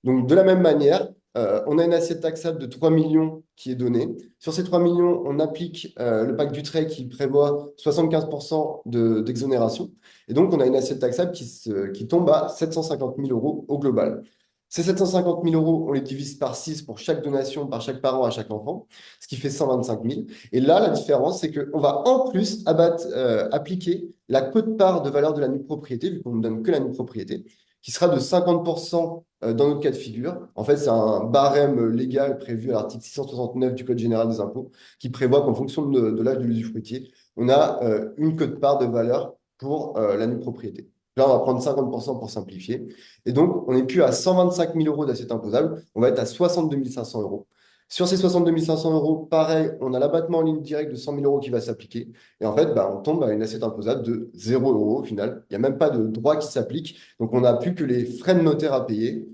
[SPEAKER 3] Donc, de la même manière, on a une assiette taxable de 3 millions qui est donnée. Sur ces 3 millions, on applique le pacte Dutreil qui prévoit 75% d'exonération. Et donc, on a une assiette taxable qui tombe à 750 000 euros au global. Ces 750 000 euros, on les divise par 6 pour chaque donation, par chaque parent à chaque enfant, ce qui fait 125 000. Et là, la différence, c'est qu'on va en plus appliquer la quote-part de valeur de la nue propriété, vu qu'on ne donne que la nue propriété, qui sera de 50% dans notre cas de figure. En fait, c'est un barème légal prévu à l'article 669 du Code général des impôts qui prévoit qu'en fonction de l'âge de l'usufruitier, on a une quote-part de valeur pour la nue propriété. Là, on va prendre 50% pour simplifier. Et donc, on n'est plus à 125 000 euros d'assiette imposable, on va être à 62 500 euros. Sur ces 62 500 euros, pareil, on a l'abattement en ligne directe de 100 000 euros qui va s'appliquer. Et en fait, on tombe à une assiette imposable de 0 euros au final. Il n'y a même pas de droit qui s'applique. Donc, on n'a plus que les frais de notaire à payer,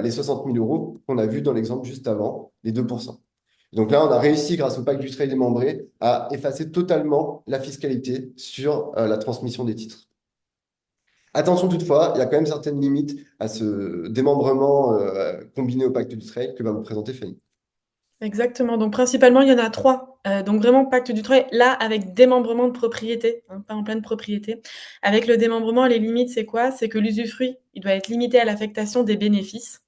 [SPEAKER 3] les 60 000 euros qu'on a vu dans l'exemple juste avant, les 2%. Donc là, on a réussi, grâce au pacte Dutreil démembré, à effacer totalement la fiscalité sur la transmission des titres. Attention toutefois, il y a quand même certaines limites à ce démembrement combiné au pacte Dutreil que va vous présenter Fanny.
[SPEAKER 2] Exactement. Donc, principalement, il y en a 3. Donc vraiment pacte Dutreil, là, avec démembrement de propriété, hein, pas en pleine propriété. Avec le démembrement, les limites, c'est quoi? C'est que l'usufruit, il doit être limité à l'affectation des bénéfices.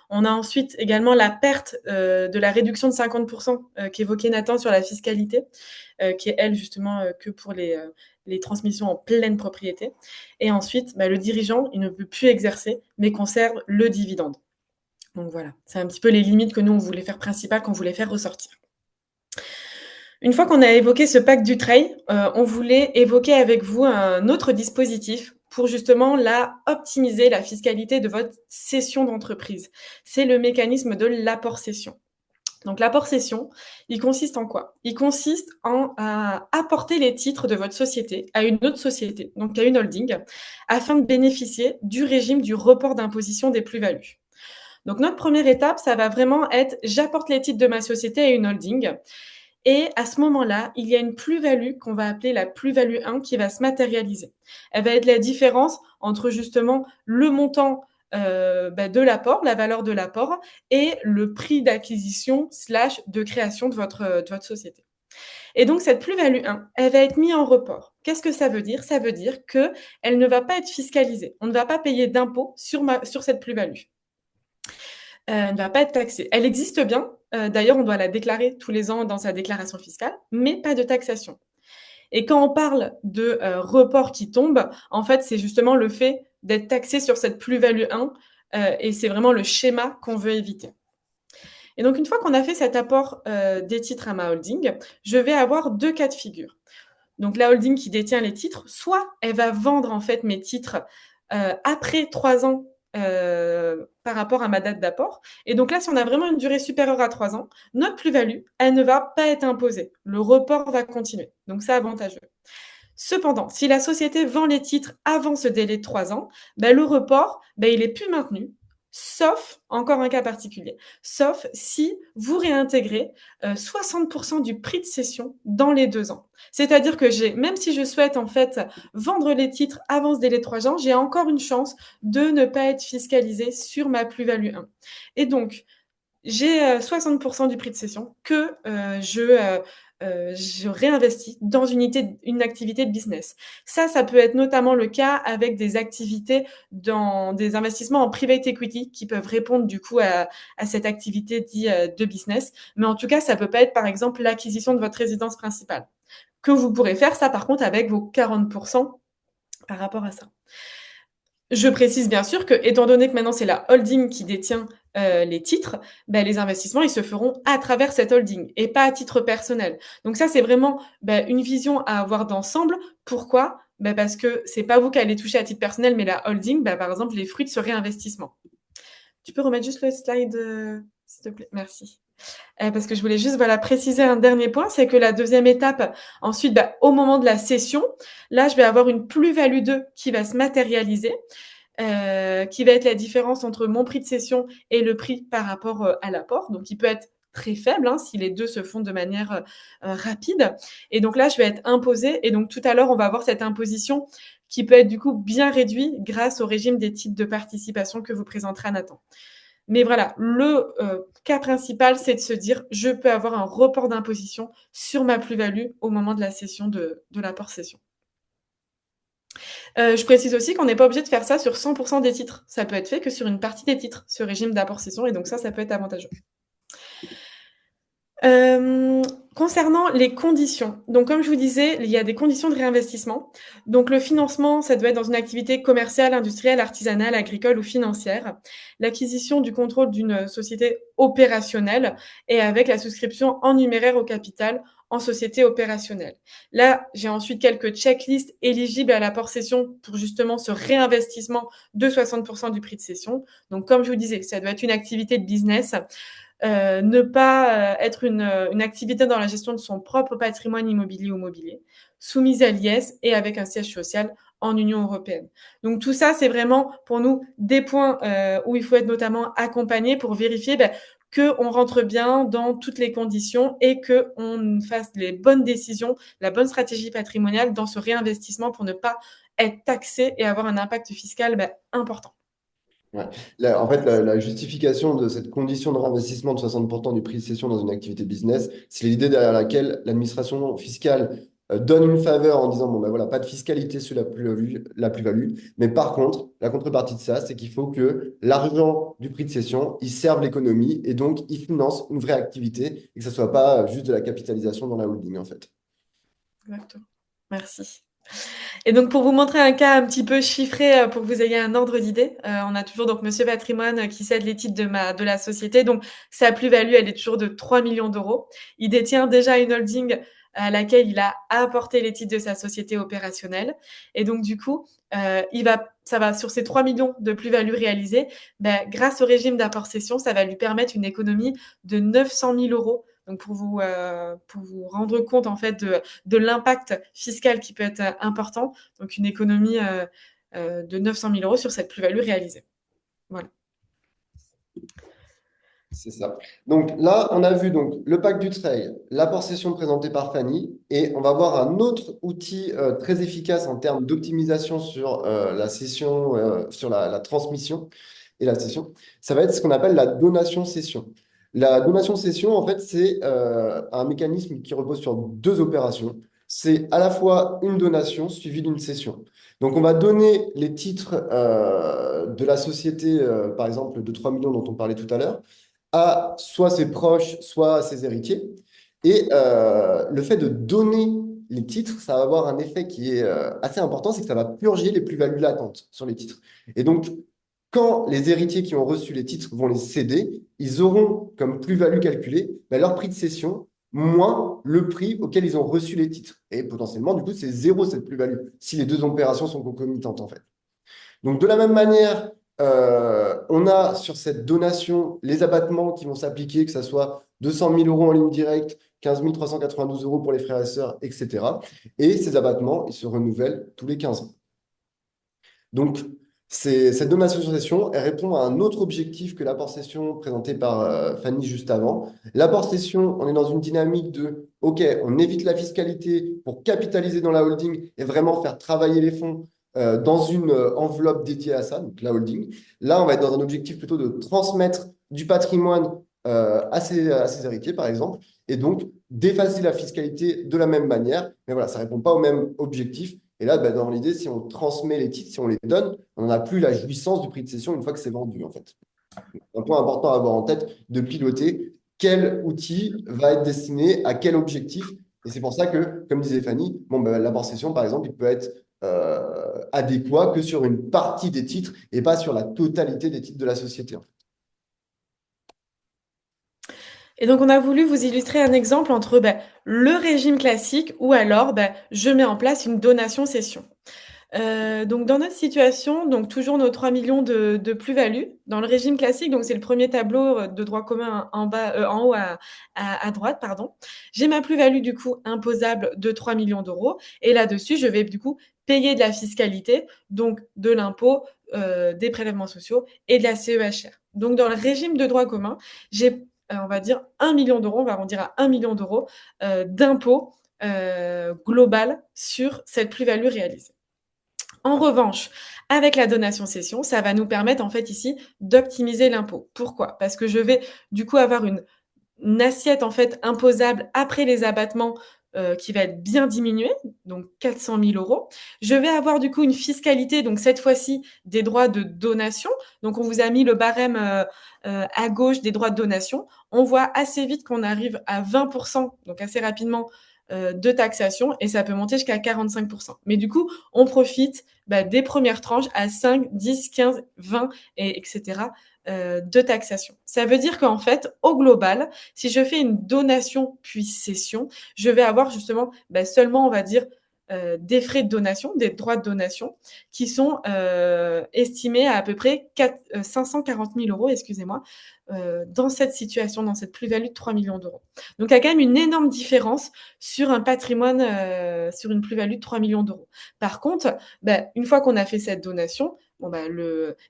[SPEAKER 2] On a ensuite également la perte de la réduction de 50% qu'évoquait Nathan sur la fiscalité, qui est, elle, justement, que pour les transmissions en pleine propriété. Et ensuite, le dirigeant, il ne peut plus exercer, mais conserve le dividende. Donc voilà, c'est un petit peu les limites que nous, on voulait faire principales, qu'on voulait faire ressortir. Une fois qu'on a évoqué ce pacte Dutreil, on voulait évoquer avec vous un autre dispositif pour justement optimiser la fiscalité de votre cession d'entreprise. C'est le mécanisme de l'apport-cession. Donc l'apport cession, il consiste en quoi? Il consiste en apporter les titres de votre société à une autre société, donc à une holding, afin de bénéficier du régime du report d'imposition des plus-values. Donc notre première étape, ça va vraiment être j'apporte les titres de ma société à une holding. Et à ce moment-là, il y a une plus-value qu'on va appeler la plus-value 1 qui va se matérialiser. Elle va être la différence entre justement le montant de l'apport, la valeur de l'apport, et le prix d'acquisition / de création de votre société. Et donc, cette plus-value 1, elle va être mise en report. Qu'est-ce que ça veut dire? Ça veut dire qu'elle ne va pas être fiscalisée. On ne va pas payer d'impôt sur cette plus-value. Elle ne va pas être taxée. Elle existe bien. D'ailleurs, on doit la déclarer tous les ans dans sa déclaration fiscale, mais pas de taxation. Et quand on parle de report qui tombe, en fait, c'est justement le fait d'être taxé sur cette plus-value 1, et c'est vraiment le schéma qu'on veut éviter. Et donc, une fois qu'on a fait cet apport des titres à ma holding, je vais avoir 2 cas de figure. Donc, la holding qui détient les titres, soit elle va vendre en fait mes titres après 3 ans par rapport à ma date d'apport. Et donc là, si on a vraiment une durée supérieure à 3 ans, notre plus-value, elle ne va pas être imposée. Le report va continuer. Donc, c'est avantageux. Cependant, si la société vend les titres avant ce délai de 3 ans, le report, il est plus maintenu, sauf, encore un cas particulier, sauf si vous réintégrez 60% du prix de cession dans les 2 ans. C'est-à-dire que même si je souhaite en fait vendre les titres avant ce délai de 3 ans, j'ai encore une chance de ne pas être fiscalisé sur ma plus-value 1. Et donc, j'ai 60% du prix de cession que je réinvestis dans une activité de business. Ça peut être notamment le cas avec des activités dans des investissements en private equity qui peuvent répondre du coup à cette activité dite de business. Mais en tout cas, ça peut pas être par exemple l'acquisition de votre résidence principale que vous pourrez faire ça par contre avec vos 40% par rapport à ça. Je précise bien sûr que, étant donné que maintenant c'est la holding qui détient les titres, les investissements, ils se feront à travers cette holding et pas à titre personnel. Donc ça, c'est vraiment une vision à avoir d'ensemble. Pourquoi? Parce que c'est pas vous qui allez toucher à titre personnel, mais la holding, par exemple, les fruits de ce réinvestissement. Tu peux remettre juste le slide, s'il te plaît? Merci. Parce que je voulais juste préciser un dernier point, c'est que la deuxième étape, ensuite, au moment de la cession, là, je vais avoir une plus-value 2 qui va se matérialiser, qui va être la différence entre mon prix de cession et le prix par rapport à l'apport. Donc, il peut être très faible si les deux se font de manière rapide. Et donc là, je vais être imposée. Et donc, tout à l'heure, on va avoir cette imposition qui peut être du coup bien réduite grâce au régime des titres de participation que vous présentera Nathan. Mais voilà, le cas principal, c'est de se dire, je peux avoir un report d'imposition sur ma plus-value au moment de la cession de l'apport cession. Je précise aussi qu'on n'est pas obligé de faire ça sur 100% des titres. Ça peut être fait que sur une partie des titres, ce régime d'apport cession, et donc ça peut être avantageux. Concernant les conditions, donc comme je vous disais, il y a des conditions de réinvestissement. Donc le financement, ça doit être dans une activité commerciale, industrielle, artisanale, agricole ou financière. L'acquisition du contrôle d'une société opérationnelle et avec la souscription en numéraire au capital en société opérationnelle. Là, j'ai ensuite quelques checklists éligibles à l'apport cession pour justement ce réinvestissement de 60% du prix de cession. Donc comme je vous disais, ça doit être une activité de business. Ne pas être une activité dans la gestion de son propre patrimoine immobilier ou mobilier, soumise à l'IS et avec un siège social en Union européenne. Donc tout ça, c'est vraiment pour nous des points où il faut être notamment accompagné pour vérifier qu'on rentre bien dans toutes les conditions et qu'on fasse les bonnes décisions, la bonne stratégie patrimoniale dans ce réinvestissement pour ne pas être taxé et avoir un impact fiscal important.
[SPEAKER 3] Ouais. En fait, la justification de cette condition de réinvestissement de 60% du prix de cession dans une activité business, c'est l'idée derrière laquelle l'administration fiscale donne une faveur en disant, bon, ben voilà, pas de fiscalité sur la plus-value, mais par contre, la contrepartie de ça, c'est qu'il faut que l'argent du prix de cession, il serve l'économie et donc il finance une vraie activité et que ça soit pas juste de la capitalisation dans la holding, en fait.
[SPEAKER 2] Exactement. Merci. Et donc, pour vous montrer un cas un petit peu chiffré, pour que vous ayez un ordre d'idée, on a toujours donc Monsieur Patrimoine qui cède les titres de la société. Donc, sa plus-value, elle est toujours de 3 millions d'euros. Il détient déjà une holding à laquelle il a apporté les titres de sa société opérationnelle. Et donc, du coup, ça va sur ces 3 millions de plus-value réalisée, grâce au régime d'apport-cession, ça va lui permettre une économie de 900 000 euros. Donc, pour vous rendre compte, en fait, de l'impact fiscal qui peut être important. Donc, une économie de 900 000 euros sur cette plus-value réalisée. Voilà.
[SPEAKER 3] C'est ça. Donc là, on a vu donc le pack du trail, l'apport session présenté par Fanny, et on va voir un autre outil très efficace en termes d'optimisation sur la session, sur la transmission et la session. Ça va être ce qu'on appelle la donation session. La donation session, en fait, c'est un mécanisme qui repose sur deux opérations. C'est à la fois une donation suivie d'une session. Donc, on va donner les titres de la société, par exemple, de 3 millions dont on parlait tout à l'heure, à soit ses proches, soit à ses héritiers. Et le fait de donner les titres, ça va avoir un effet qui est assez important, c'est que ça va purger les plus-values latentes sur les titres. Et donc, quand les héritiers qui ont reçu les titres vont les céder, ils auront comme plus-value calculée leur prix de cession moins le prix auquel ils ont reçu les titres. Et potentiellement, du coup, c'est zéro cette plus-value, si les deux opérations sont concomitantes, en fait. Donc, de la même manière, on a sur cette donation les abattements qui vont s'appliquer, que ce soit 200 000 euros en ligne directe, 15 392 euros pour les frères et sœurs, etc. Et ces abattements, ils se renouvellent tous les 15 ans. Donc, cette donation sur session, elle répond à un autre objectif que l'apport session présenté par Fanny juste avant. L'apport session, on est dans une dynamique de, OK, on évite la fiscalité pour capitaliser dans la holding et vraiment faire travailler les fonds dans une enveloppe dédiée à ça, donc la holding. Là, on va être dans un objectif plutôt de transmettre du patrimoine à ses héritiers, par exemple, et donc d'effacer la fiscalité de la même manière. Mais voilà, ça ne répond pas au même objectif. Et là, dans l'idée, si on transmet les titres, si on les donne, on n'a plus la jouissance du prix de cession une fois que c'est vendu, en fait. Un point important à avoir en tête, de piloter quel outil va être destiné à quel objectif. Et c'est pour ça que, comme disait Fanny, l'apport cession, par exemple, il peut être adéquat que sur une partie des titres et pas sur la totalité des titres de la société.
[SPEAKER 2] Et donc, on a voulu vous illustrer un exemple entre le régime classique ou alors je mets en place une donation-cession. Donc, dans notre situation, donc toujours nos 3 millions de plus-value. Dans le régime classique, donc c'est le premier tableau de droit commun en bas, en haut à droite, pardon. J'ai ma plus-value du coup imposable de 3 millions d'euros. Et là-dessus, je vais du coup payer de la fiscalité, donc de l'impôt, des prélèvements sociaux et de la CEHR. Donc, dans le régime de droit commun, j'ai, on va dire 1 million d'euros, on va arrondir à 1 million d'euros d'impôt global sur cette plus-value réalisée. En revanche, avec la donation-cession, ça va nous permettre en fait ici d'optimiser l'impôt. Pourquoi? Parce que je vais du coup avoir une assiette en fait imposable après les abattements qui va être bien diminuée, donc 400 000 euros. Je vais avoir du coup une fiscalité, donc cette fois-ci des droits de donation. Donc on vous a mis le barème à gauche des droits de donation. On voit assez vite qu'on arrive à 20%, donc assez rapidement, de taxation et ça peut monter jusqu'à 45%. Mais du coup, on profite des premières tranches à 5, 10, 15, 20, etc. De taxation. Ça veut dire qu'en fait, au global, si je fais une donation puis cession, je vais avoir justement seulement, on va dire, des frais de donation, des droits de donation, qui sont estimés à peu près 540 000 euros, excusez-moi, dans cette situation, dans cette plus-value de 3 millions d'euros. Donc, il y a quand même une énorme différence sur un patrimoine, sur une plus-value de 3 millions d'euros. Par contre, une fois qu'on a fait cette donation,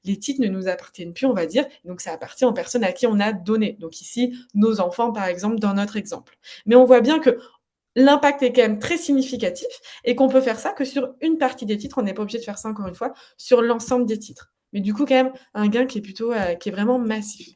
[SPEAKER 2] les titres ne nous appartiennent plus, on va dire. Donc, ça appartient aux personnes à qui on a donné. Donc, ici, nos enfants, par exemple, dans notre exemple. Mais on voit bien que l'impact est quand même très significatif et qu'on peut faire ça que sur une partie des titres. On n'est pas obligé de faire ça, encore une fois, sur l'ensemble des titres. Mais du coup, quand même, un gain qui est plutôt, qui est vraiment massif.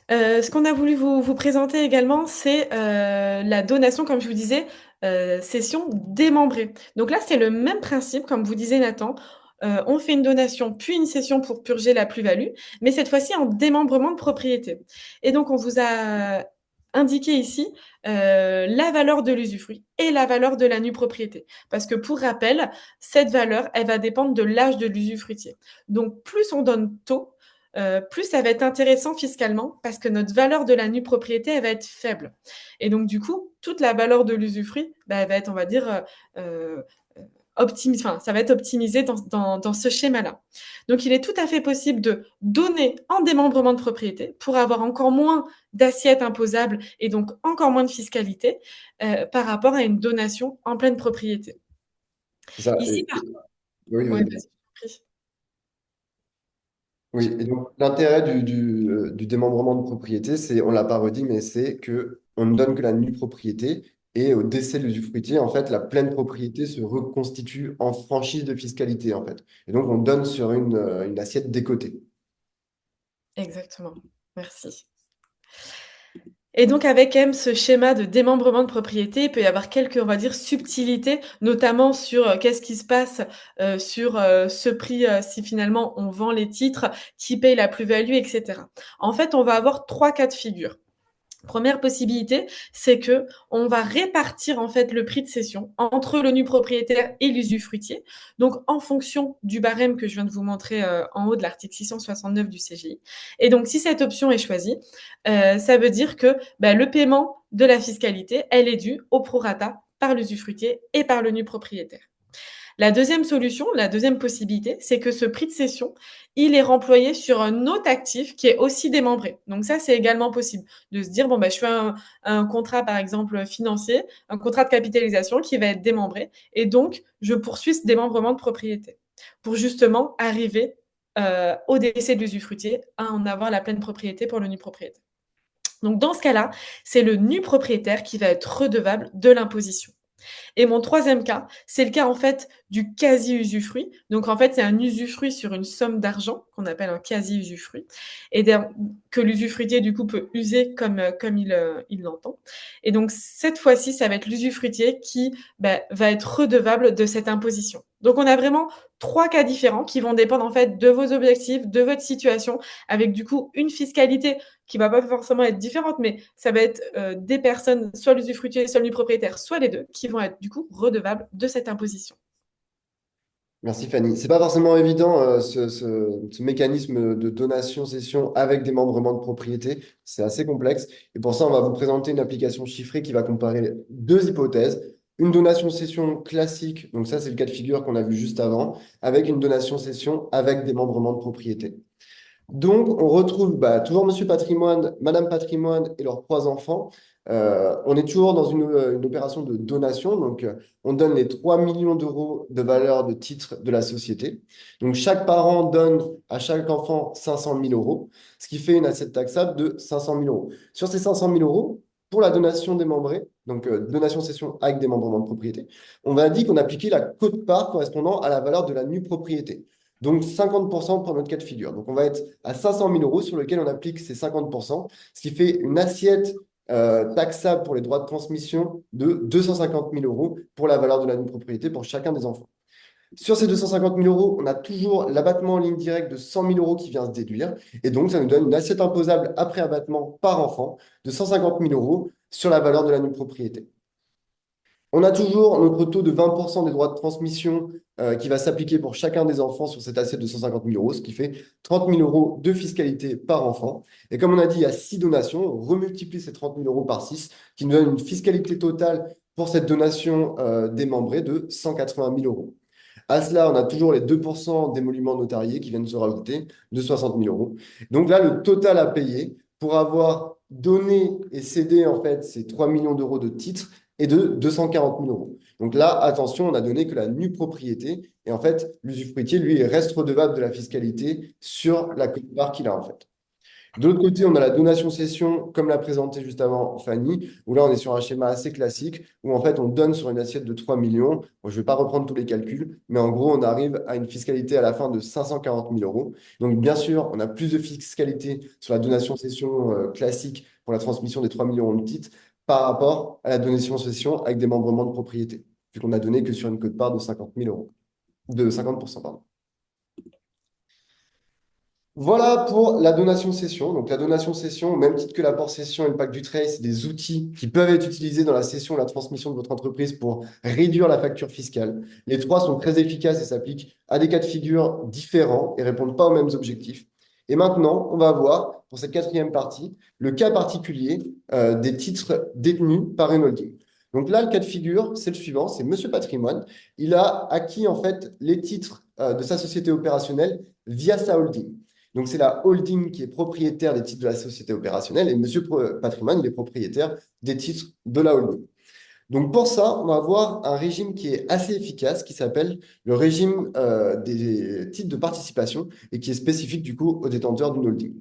[SPEAKER 2] Ce qu'on a voulu vous présenter également, c'est la donation, comme je vous disais, cession démembrée. Donc là, c'est le même principe, comme vous disait Nathan. On fait une donation, puis une cession pour purger la plus-value, mais cette fois-ci en démembrement de propriété. Et donc, on vous a indiqué ici la valeur de l'usufruit et la valeur de la nue propriété. Parce que pour rappel, cette valeur, elle va dépendre de l'âge de l'usufruitier. Donc, plus on donne tôt, plus ça va être intéressant fiscalement parce que notre valeur de la nue propriété, elle va être faible. Et donc, du coup, toute la valeur de l'usufruit, bah, elle va être, on va dire, ça va être optimisé dans ce schéma-là. Donc, il est tout à fait possible de donner en démembrement de propriété pour avoir encore moins d'assiettes imposables et donc encore moins de fiscalité par rapport à une donation en pleine propriété.
[SPEAKER 3] C'est ça.
[SPEAKER 2] Ici, par
[SPEAKER 3] Oui,
[SPEAKER 2] ouais,
[SPEAKER 3] vas-y.
[SPEAKER 2] vas-y, je t'en prie.
[SPEAKER 3] Oui, et donc l'intérêt du démembrement de propriété, c'est, on l'a pas redit, mais c'est que on ne donne que la nue propriété et au décès de l'usufruitier, en fait, la pleine propriété se reconstitue en franchise de fiscalité, en fait. Et donc on donne sur une assiette décotée.
[SPEAKER 2] Exactement. Merci. Et donc avec quand même ce schéma de démembrement de propriété, il peut y avoir quelques, on va dire, subtilités, notamment sur, qu'est-ce qui se passe, sur, ce prix, si finalement on vend les titres, qui paye la plus-value et cetera. En fait, on va avoir 3 cas de figure. Première possibilité, c'est que on va répartir en fait le prix de cession entre le nu propriétaire et l'usufruitier. Donc en fonction du barème que je viens de vous montrer en haut de l'article 669 du CGI. Et donc si cette option est choisie, ça veut dire que le paiement de la fiscalité, elle est due au prorata par l'usufruitier et par le nu propriétaire. La deuxième solution, la deuxième possibilité, c'est que ce prix de cession, il est remployé sur un autre actif qui est aussi démembré. Donc ça, c'est également possible de se dire, bon, je fais un contrat, par exemple, financier, un contrat de capitalisation qui va être démembré, et donc je poursuis ce démembrement de propriété pour justement arriver au décès de l'usufruitier à en avoir la pleine propriété pour le nu propriétaire. Donc dans ce cas-là, c'est le nu propriétaire qui va être redevable de l'imposition. Et mon troisième cas, c'est le cas en fait du quasi-usufruit. Donc en fait, c'est un usufruit sur une somme d'argent qu'on appelle un quasi-usufruit et que l'usufruitier du coup peut user comme il l'entend. Et donc cette fois-ci, ça va être l'usufruitier qui va être redevable de cette imposition. Donc on a vraiment 3 cas différents qui vont dépendre en fait de vos objectifs, de votre situation, avec du coup une fiscalité qui va pas forcément être différente, mais ça va être des personnes, soit l'usufruitier, soit le propriétaire, soit les deux, qui vont être du coup redevables de cette imposition.
[SPEAKER 3] Merci Fanny. C'est pas forcément évident ce mécanisme de donation-cession avec démembrement de propriété. C'est assez complexe. Et pour ça, on va vous présenter une application chiffrée qui va comparer deux hypothèses. Une donation-cession classique, donc ça c'est le cas de figure qu'on a vu juste avant, avec une donation-cession avec démembrement de propriété. Donc, on retrouve toujours Monsieur Patrimoine, Madame Patrimoine et leurs trois enfants. On est toujours dans une opération de donation. Donc, on donne les 3 millions d'euros de valeur de titre de la société. Donc, chaque parent donne à chaque enfant 500 000 euros, ce qui fait une assiette taxable de 500 000 euros. Sur ces 500 000 euros, pour la donation démembrée, donc donation-cession avec démembrement de propriété, on va dire qu'on appliquait la quote-part correspondant à la valeur de la nue propriété. Donc 50% pour notre cas de figure. Donc on va être à 500 000 euros sur lequel on applique ces 50%, ce qui fait une assiette taxable pour les droits de transmission de 250 000 euros pour la valeur de la propriété pour chacun des enfants. Sur ces 250 000 euros, on a toujours l'abattement en ligne directe de 100 000 euros qui vient se déduire. Et donc, ça nous donne une assiette imposable après abattement par enfant de 150 000 euros sur la valeur de la propriété. On a toujours notre taux de 20% des droits de transmission qui va s'appliquer pour chacun des enfants sur cette assiette de 150 000 euros, ce qui fait 30 000 euros de fiscalité par enfant. Et comme on a dit, il y a 6 donations, on remultiplie ces 30 000 euros par 6, qui nous donne une fiscalité totale pour cette donation démembrée de 180 000 euros. À cela, on a toujours les 2% d'émoluments notariés qui viennent se rajouter de 60 000 euros. Donc là, le total à payer pour avoir donné et cédé en fait ces 3 millions d'euros de titres est de 240 000 euros. Donc là, attention, on n'a donné que la nue propriété et en fait, l'usufruitier, lui, reste redevable de la fiscalité sur la quote-part qu'il a en fait. De l'autre côté, on a la donation-cession, comme l'a présenté juste avant Fanny, où là, on est sur un schéma assez classique, où en fait, on donne sur une assiette de 3 millions. Bon, je ne vais pas reprendre tous les calculs, mais en gros, on arrive à une fiscalité à la fin de 540 000 euros. Donc, bien sûr, on a plus de fiscalité sur la donation-cession classique pour la transmission des 3 millions de titres par rapport à la donation-cession avec des membrements de propriété, vu qu'on a donné que sur une quote-part de 50 000 euros, de 50%, pardon. Voilà pour la donation-cession. Donc, la donation-cession, au même titre que l'apport-cession et le pacte du trade, c'est des outils qui peuvent être utilisés dans la cession et la transmission de votre entreprise pour réduire la facture fiscale. Les trois sont très efficaces et s'appliquent à des cas de figure différents et répondent pas aux mêmes objectifs. Et maintenant, on va voir, pour cette quatrième partie, le cas particulier des titres détenus par une holding. Donc là, le cas de figure, c'est le suivant, c'est Monsieur Patrimoine. Il a acquis en fait les titres de sa société opérationnelle via sa holding. Donc c'est la holding qui est propriétaire des titres de la société opérationnelle et Monsieur Patrimoine, il est propriétaire des titres de la holding. Donc pour ça, on va avoir un régime qui est assez efficace, qui s'appelle le régime des titres de participation et qui est spécifique du coup aux détenteurs d'une holding.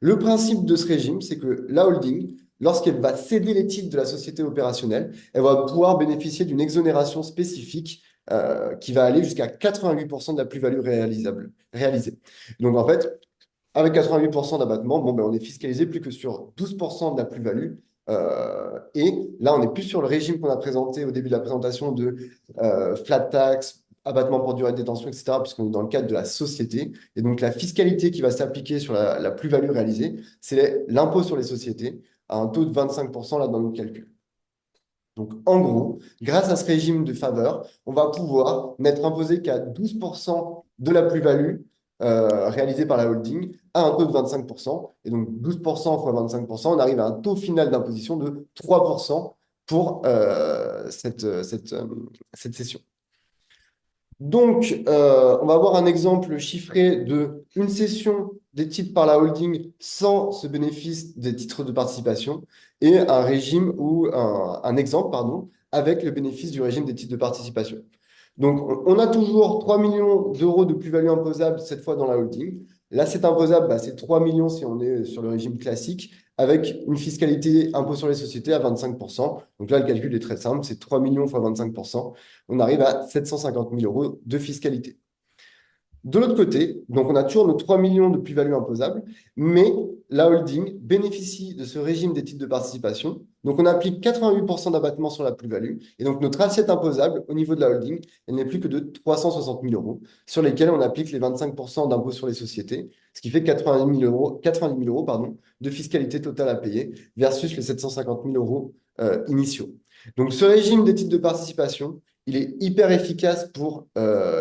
[SPEAKER 3] Le principe de ce régime, c'est que la holding, lorsqu'elle va céder les titres de la société opérationnelle, elle va pouvoir bénéficier d'une exonération spécifique qui va aller jusqu'à 88% de la plus-value réalisée. Donc en fait, avec 88% d'abattement, bon, ben, on est fiscalisé plus que sur 12% de la plus-value. Et là, on n'est plus sur le régime qu'on a présenté au début de la présentation de flat tax, abattement pour durée de détention, etc., puisqu'on est dans le cadre de la société. Et donc, la fiscalité qui va s'appliquer sur la plus-value réalisée, c'est l'impôt sur les sociétés à un taux de 25% là dans notre calcul. Donc, en gros, grâce à ce régime de faveur, on va pouvoir n'être imposé qu'à 12% de la plus-value réalisée par la holding à un taux de 25%. Et donc, 12% fois 25%, on arrive à un taux final d'imposition de 3% pour cette session. Donc, on va avoir un exemple chiffré de une cession des titres par la holding sans ce bénéfice des titres de participation et un régime ou un exemple, pardon, avec le bénéfice du régime des titres de participation. Donc, on a toujours 3 millions d'euros de plus-value imposable, cette fois dans la holding. Là, c'est imposable, bah, c'est 3 millions si on est sur le régime classique, avec une fiscalité impôt sur les sociétés à 25%. Donc là, le calcul est très simple, c'est 3 millions fois 25%. On arrive à 750 000 euros de fiscalité. De l'autre côté, donc on a toujours nos 3 millions de plus-value imposable, mais la holding bénéficie de ce régime des titres de participation. Donc on applique 88% d'abattement sur la plus-value. Et donc notre assiette imposable au niveau de la holding, elle n'est plus que de 360 000 euros, sur lesquels on applique les 25% d'impôt sur les sociétés, ce qui fait 90 000 euros pardon, de fiscalité totale à payer, versus les 750 000 euros initiaux. Donc ce régime des titres de participation, il est hyper efficace pour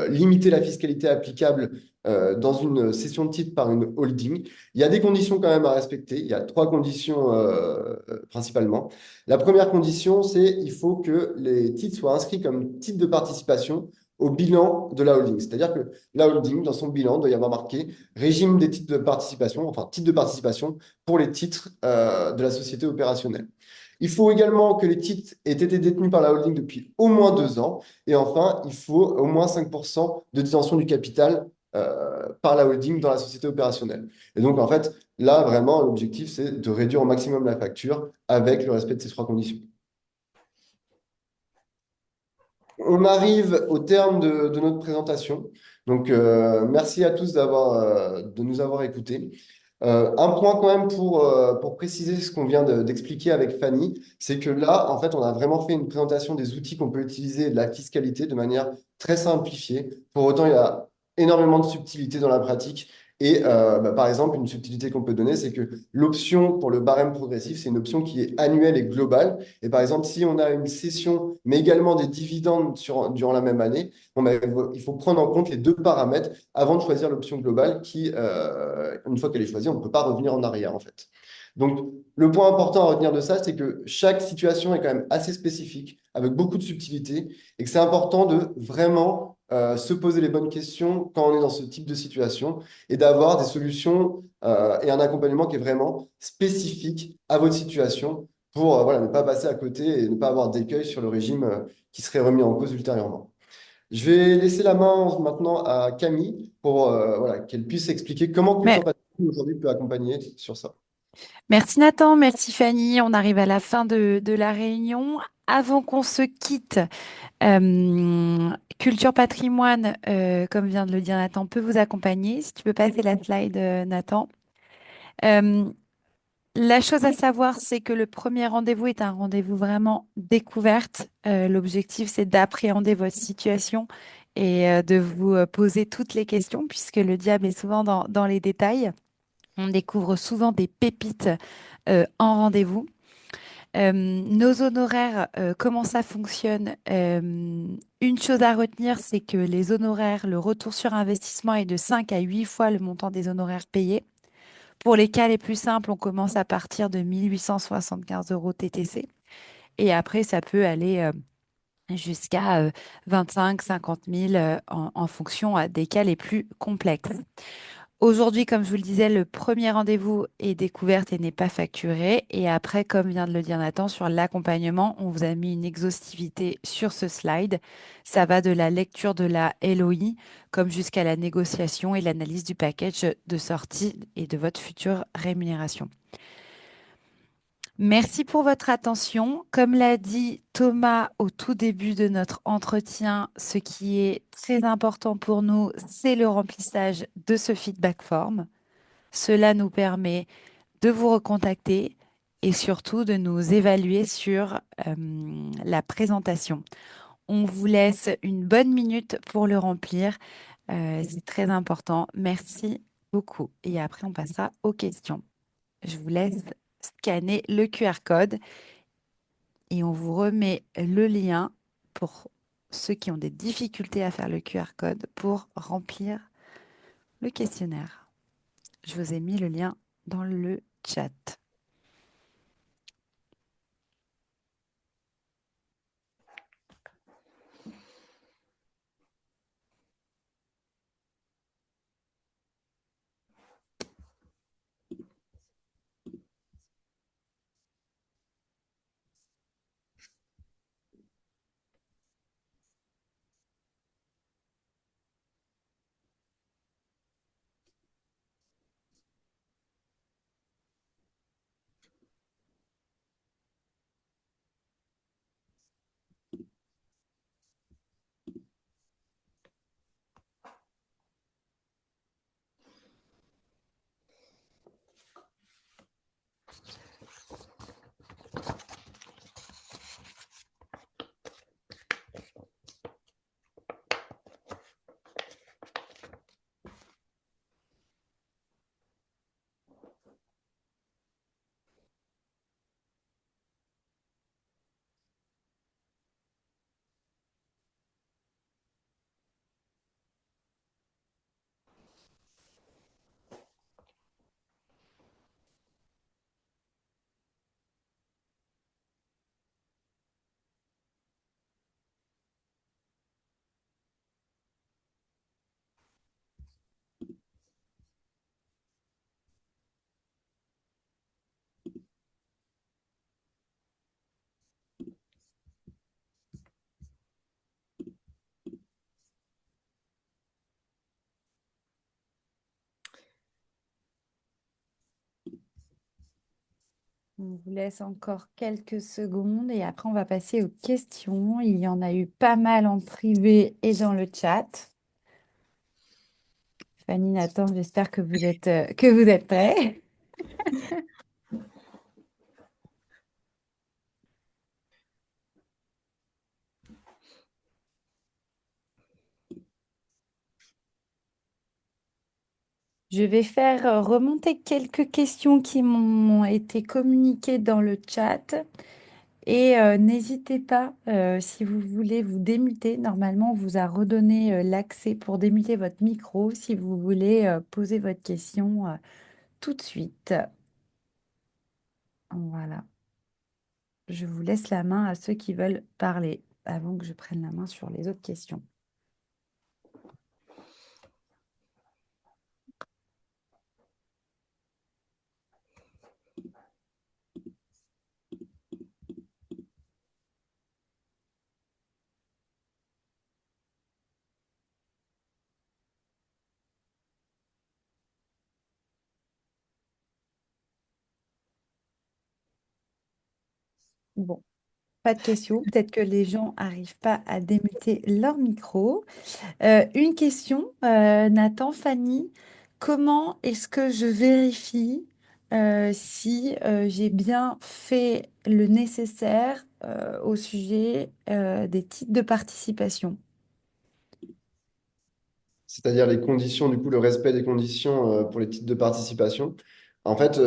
[SPEAKER 3] limiter la fiscalité applicable dans une cession de titres par une holding. Il y a des conditions quand même à respecter. Il y a 3 conditions principalement. La première condition, c'est qu'il faut que les titres soient inscrits comme titres de participation au bilan de la holding. C'est-à-dire que la holding, dans son bilan, doit y avoir marqué régime des titres de participation, enfin titres de participation pour les titres de la société opérationnelle. Il faut également que les titres aient été détenus par la holding depuis au moins 2 ans. Et enfin, il faut au moins 5% de détention du capital par la holding dans la société opérationnelle. Et donc, en fait, là, vraiment, l'objectif, c'est de réduire au maximum la facture avec le respect de ces 3 conditions. On arrive au terme de notre présentation. Donc, merci à tous de nous avoir écoutés. Un point quand même pour préciser ce qu'on vient d'expliquer avec Fanny, c'est que là, en fait, on a vraiment fait une présentation des outils qu'on peut utiliser de la fiscalité de manière très simplifiée. Pour autant, il y a énormément de subtilités dans la pratique. Et par exemple, une subtilité qu'on peut donner, c'est que l'option pour le barème progressif, c'est une option qui est annuelle et globale. Et par exemple, si on a une cession, mais également des dividendes durant la même année, il faut prendre en compte les 2 paramètres avant de choisir l'option globale qui, une fois qu'elle est choisie, on ne peut pas revenir en arrière en fait. Donc, le point important à retenir de ça, c'est que chaque situation est quand même assez spécifique, avec beaucoup de subtilité, et que c'est important de vraiment se poser les bonnes questions quand on est dans ce type de situation, et d'avoir des solutions et un accompagnement qui est vraiment spécifique à votre situation pour voilà, ne pas passer à côté et ne pas avoir d'écueil sur le régime qui serait remis en cause ultérieurement. Je vais laisser la main maintenant à Camille pour voilà, qu'elle puisse expliquer comment
[SPEAKER 5] Mais
[SPEAKER 3] Culture Patrimoine aujourd'hui peut accompagner sur ça.
[SPEAKER 5] merci Nathan, merci Fanny. On arrive à la fin de la réunion. Avant qu'on se quitte, Culture Patrimoine, comme vient de le dire Nathan, peut vous accompagner. Si tu peux passer la slide, Nathan. Euh, la chose à savoir, c'est que le premier rendez-vous est un rendez-vous vraiment découverte. L'objectif, c'est d'appréhender votre situation et de vous poser toutes les questions, puisque le diable est souvent dans les détails. On découvre souvent des pépites en rendez-vous. Nos honoraires, comment ça fonctionne? Une chose à retenir, c'est que les honoraires, le retour sur investissement est de 5 à 8 fois le montant des honoraires payés. Pour les cas les plus simples, on commence à partir de 1 875 € TTC. Et après, ça peut aller jusqu'à 25, 50 000 en fonction des cas les plus complexes. Aujourd'hui, comme je vous le disais, le premier rendez-vous est découverte et n'est pas facturé. Et après, comme vient de le dire Nathan, sur l'accompagnement, on vous a mis une exhaustivité sur ce slide. Ça va de la lecture de la LOI comme jusqu'à la négociation et l'analyse du package de sortie et de votre future rémunération. Merci pour votre attention. Comme l'a dit Thomas au tout début de notre entretien, ce qui est très important pour nous, c'est le remplissage de ce feedback form. Cela nous permet de vous recontacter et surtout de nous évaluer sur la présentation. On vous laisse une bonne minute pour le remplir. C'est très important. Merci beaucoup. Et après, on passera aux questions. Je vous laisse scanner le QR code et on vous remet le lien pour ceux qui ont des difficultés à faire le QR code pour remplir le questionnaire. Je vous ai mis le lien dans le chat. On vous laisse encore quelques secondes et après on va passer aux questions. Il y en a eu pas mal en privé et dans le chat. Fanny, Nathan, j'espère que vous êtes prêts. Je vais faire remonter quelques questions qui m'ont été communiquées dans le chat. Et n'hésitez pas, si vous voulez vous démuter, normalement, on vous a redonné l'accès pour démuter votre micro si vous voulez poser votre question tout de suite. Voilà. Je vous laisse la main à ceux qui veulent parler avant que je prenne la main sur les autres questions. Bon, pas de questions. Peut-être que les gens n'arrivent pas à démuter leur micro. Une question, Nathan, Fanny, comment est-ce que je vérifie si j'ai bien fait le nécessaire au sujet des titres de participation?
[SPEAKER 3] C'est-à-dire les conditions, du coup, le respect des conditions pour les titres de participation. En fait,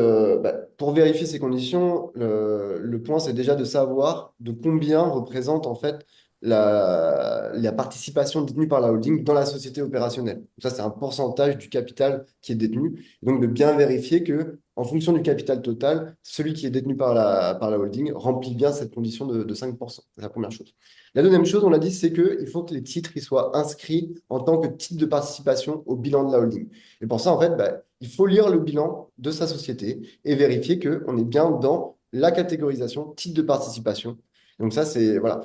[SPEAKER 3] pour vérifier ces conditions, le point, c'est déjà de savoir de combien représente en fait la participation détenue par la holding dans la société opérationnelle. Ça, c'est un pourcentage du capital qui est détenu. Donc, de bien vérifier que, en fonction du capital total, celui qui est détenu par la holding remplit bien cette condition de 5%. C'est la première chose. La deuxième chose, on l'a dit, c'est qu'il faut que les titres ils soient inscrits en tant que titre de participation au bilan de la holding. Et pour ça, en fait, bah, il faut lire le bilan de sa société et vérifier qu'on est bien dans la catégorisation titre de participation. Donc ça, voilà,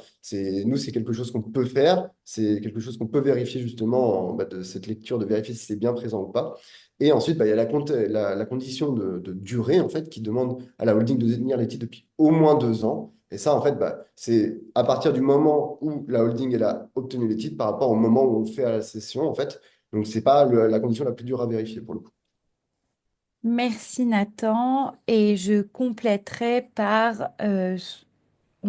[SPEAKER 3] nous, c'est quelque chose qu'on peut faire, c'est quelque chose qu'on peut vérifier justement de cette lecture, de vérifier si c'est bien présent ou pas. Et ensuite, bah, il y a la condition de durée, en fait, qui demande à la holding de détenir les titres depuis au moins 2 ans. Et ça, en fait, bah, c'est à partir du moment où la holding elle a obtenu les titres par rapport au moment où on le fait à la session, en fait. Donc, c'est pas la condition la plus dure à vérifier pour le coup.
[SPEAKER 5] Merci Nathan. Et je compléterai par,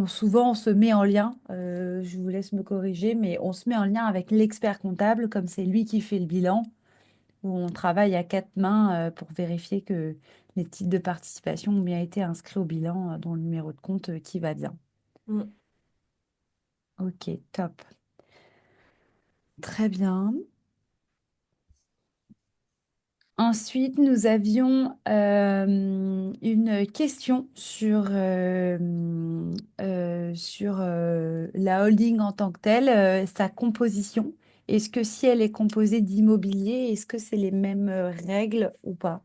[SPEAKER 5] souvent on se met en lien, je vous laisse me corriger, mais on se met en lien avec l'expert comptable, comme c'est lui qui fait le bilan, où on travaille à quatre mains pour vérifier que les titres de participation ont bien été inscrits au bilan, dont le numéro de compte qui va bien.
[SPEAKER 2] Mm.
[SPEAKER 5] Ok, top. Très bien. Ensuite, nous avions une question sur la holding en tant que telle, sa composition. Est-ce que si elle est composée d'immobilier, est-ce que c'est les mêmes règles ou pas?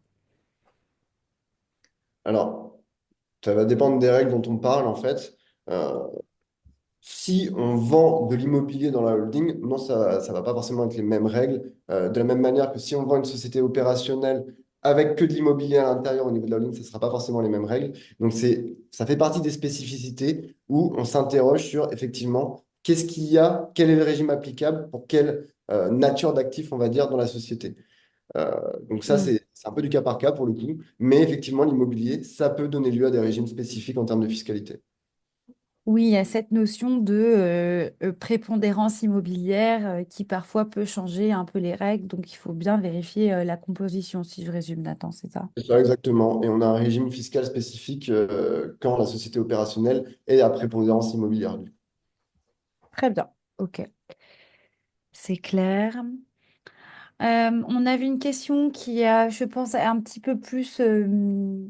[SPEAKER 3] Alors, ça va dépendre des règles dont on parle, en fait. Euh, Si on vend de l'immobilier dans la holding, non, ça ne va pas forcément être les mêmes règles. De la même manière que si on vend une société opérationnelle avec que de l'immobilier à l'intérieur au niveau de la holding, ce ne sera pas forcément les mêmes règles. Donc, ça fait partie des spécificités où on s'interroge sur effectivement qu'est-ce qu'il y a, quel est le régime applicable pour quelle nature d'actifs, on va dire, dans la société. Donc ça,
[SPEAKER 2] Mm.
[SPEAKER 3] c'est un peu du cas par cas pour le coup. Mais effectivement, l'immobilier, ça peut donner lieu à des régimes spécifiques en termes de fiscalité.
[SPEAKER 5] Oui, il y a cette notion de prépondérance immobilière qui parfois peut changer un peu les règles, donc il faut bien vérifier la composition, si je résume, Nathan, c'est ça?
[SPEAKER 3] C'est ça, exactement. Et on a un régime fiscal spécifique quand la société opérationnelle est à prépondérance immobilière.
[SPEAKER 5] Très bien, ok, c'est clair. On avait une question qui a, je pense, est un petit peu plus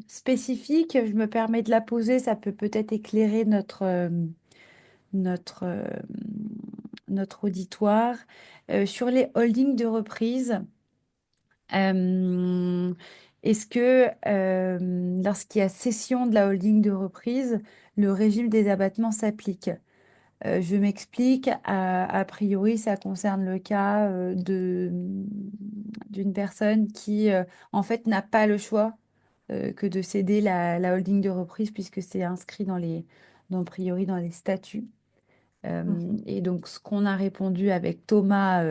[SPEAKER 5] spécifique. Je me permets de la poser, ça peut peut-être éclairer notre, euh, notre auditoire. Sur les holdings de reprise. Euh, Est-ce que lorsqu'il y a cession de la holding de reprise, le régime des abattements s'applique? Je m'explique. A priori, ça concerne le cas d'une personne qui, en fait, n'a pas le choix que de céder la holding de reprise puisque c'est inscrit a priori dans les statuts. Et donc, ce qu'on a répondu avec Thomas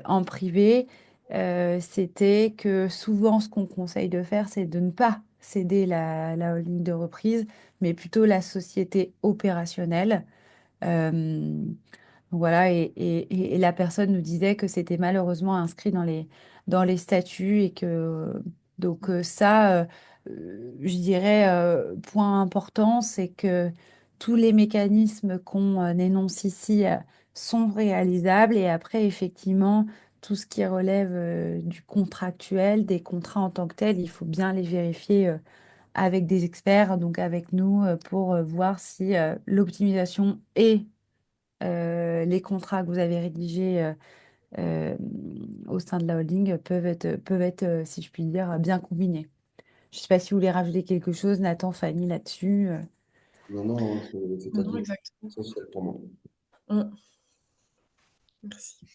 [SPEAKER 5] en privé, c'était que souvent, ce qu'on conseille de faire, c'est de ne pas céder la holding de reprise, mais plutôt la société opérationnelle. Euh, voilà, et la personne nous disait que c'était malheureusement inscrit dans les statuts et que donc je dirais, point important, c'est que tous les mécanismes qu'on énonce ici sont réalisables et après, effectivement, tout ce qui relève du contractuel, des contrats en tant que tels, il faut bien les vérifier avec des experts, donc avec nous, pour voir si l'optimisation et les contrats que vous avez rédigés euh, au sein de la holding peuvent être, si je puis dire, bien combinés. Je ne sais pas si vous voulez rajouter quelque chose, Nathan, Fanny, là-dessus.
[SPEAKER 3] Non, non, c'est
[SPEAKER 2] Non,
[SPEAKER 3] totalement
[SPEAKER 2] exactement.
[SPEAKER 3] essentiel pour moi.
[SPEAKER 2] Mm. Merci.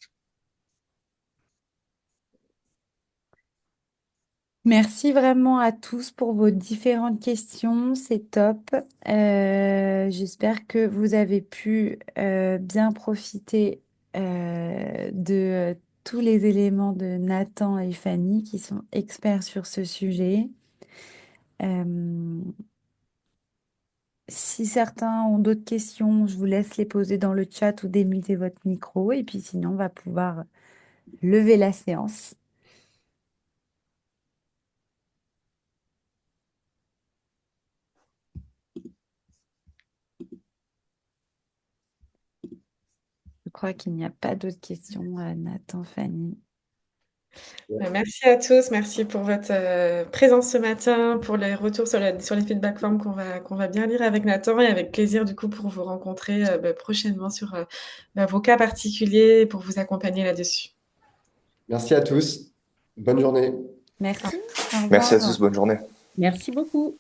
[SPEAKER 5] Merci vraiment à tous pour vos différentes questions, c'est top. J'espère que vous avez pu bien profiter de tous les éléments de Nathan et Fanny qui sont experts sur ce sujet. Euh, Si certains ont d'autres questions, je vous laisse les poser dans le chat ou démuter votre micro. Et puis sinon, on va pouvoir lever la séance. crois qu'il n'y a pas d'autres questions, Nathan, Fanny.
[SPEAKER 2] Merci à tous, merci pour votre présence ce matin, pour les retours sur les feedback forms qu'on va bien lire avec Nathan et avec plaisir du coup pour vous rencontrer prochainement sur vos cas particuliers et pour vous accompagner là-dessus.
[SPEAKER 3] Merci à tous. Bonne journée.
[SPEAKER 5] Merci. Au
[SPEAKER 1] Merci à
[SPEAKER 5] revoir.
[SPEAKER 1] tous, bonne journée.
[SPEAKER 4] Merci beaucoup.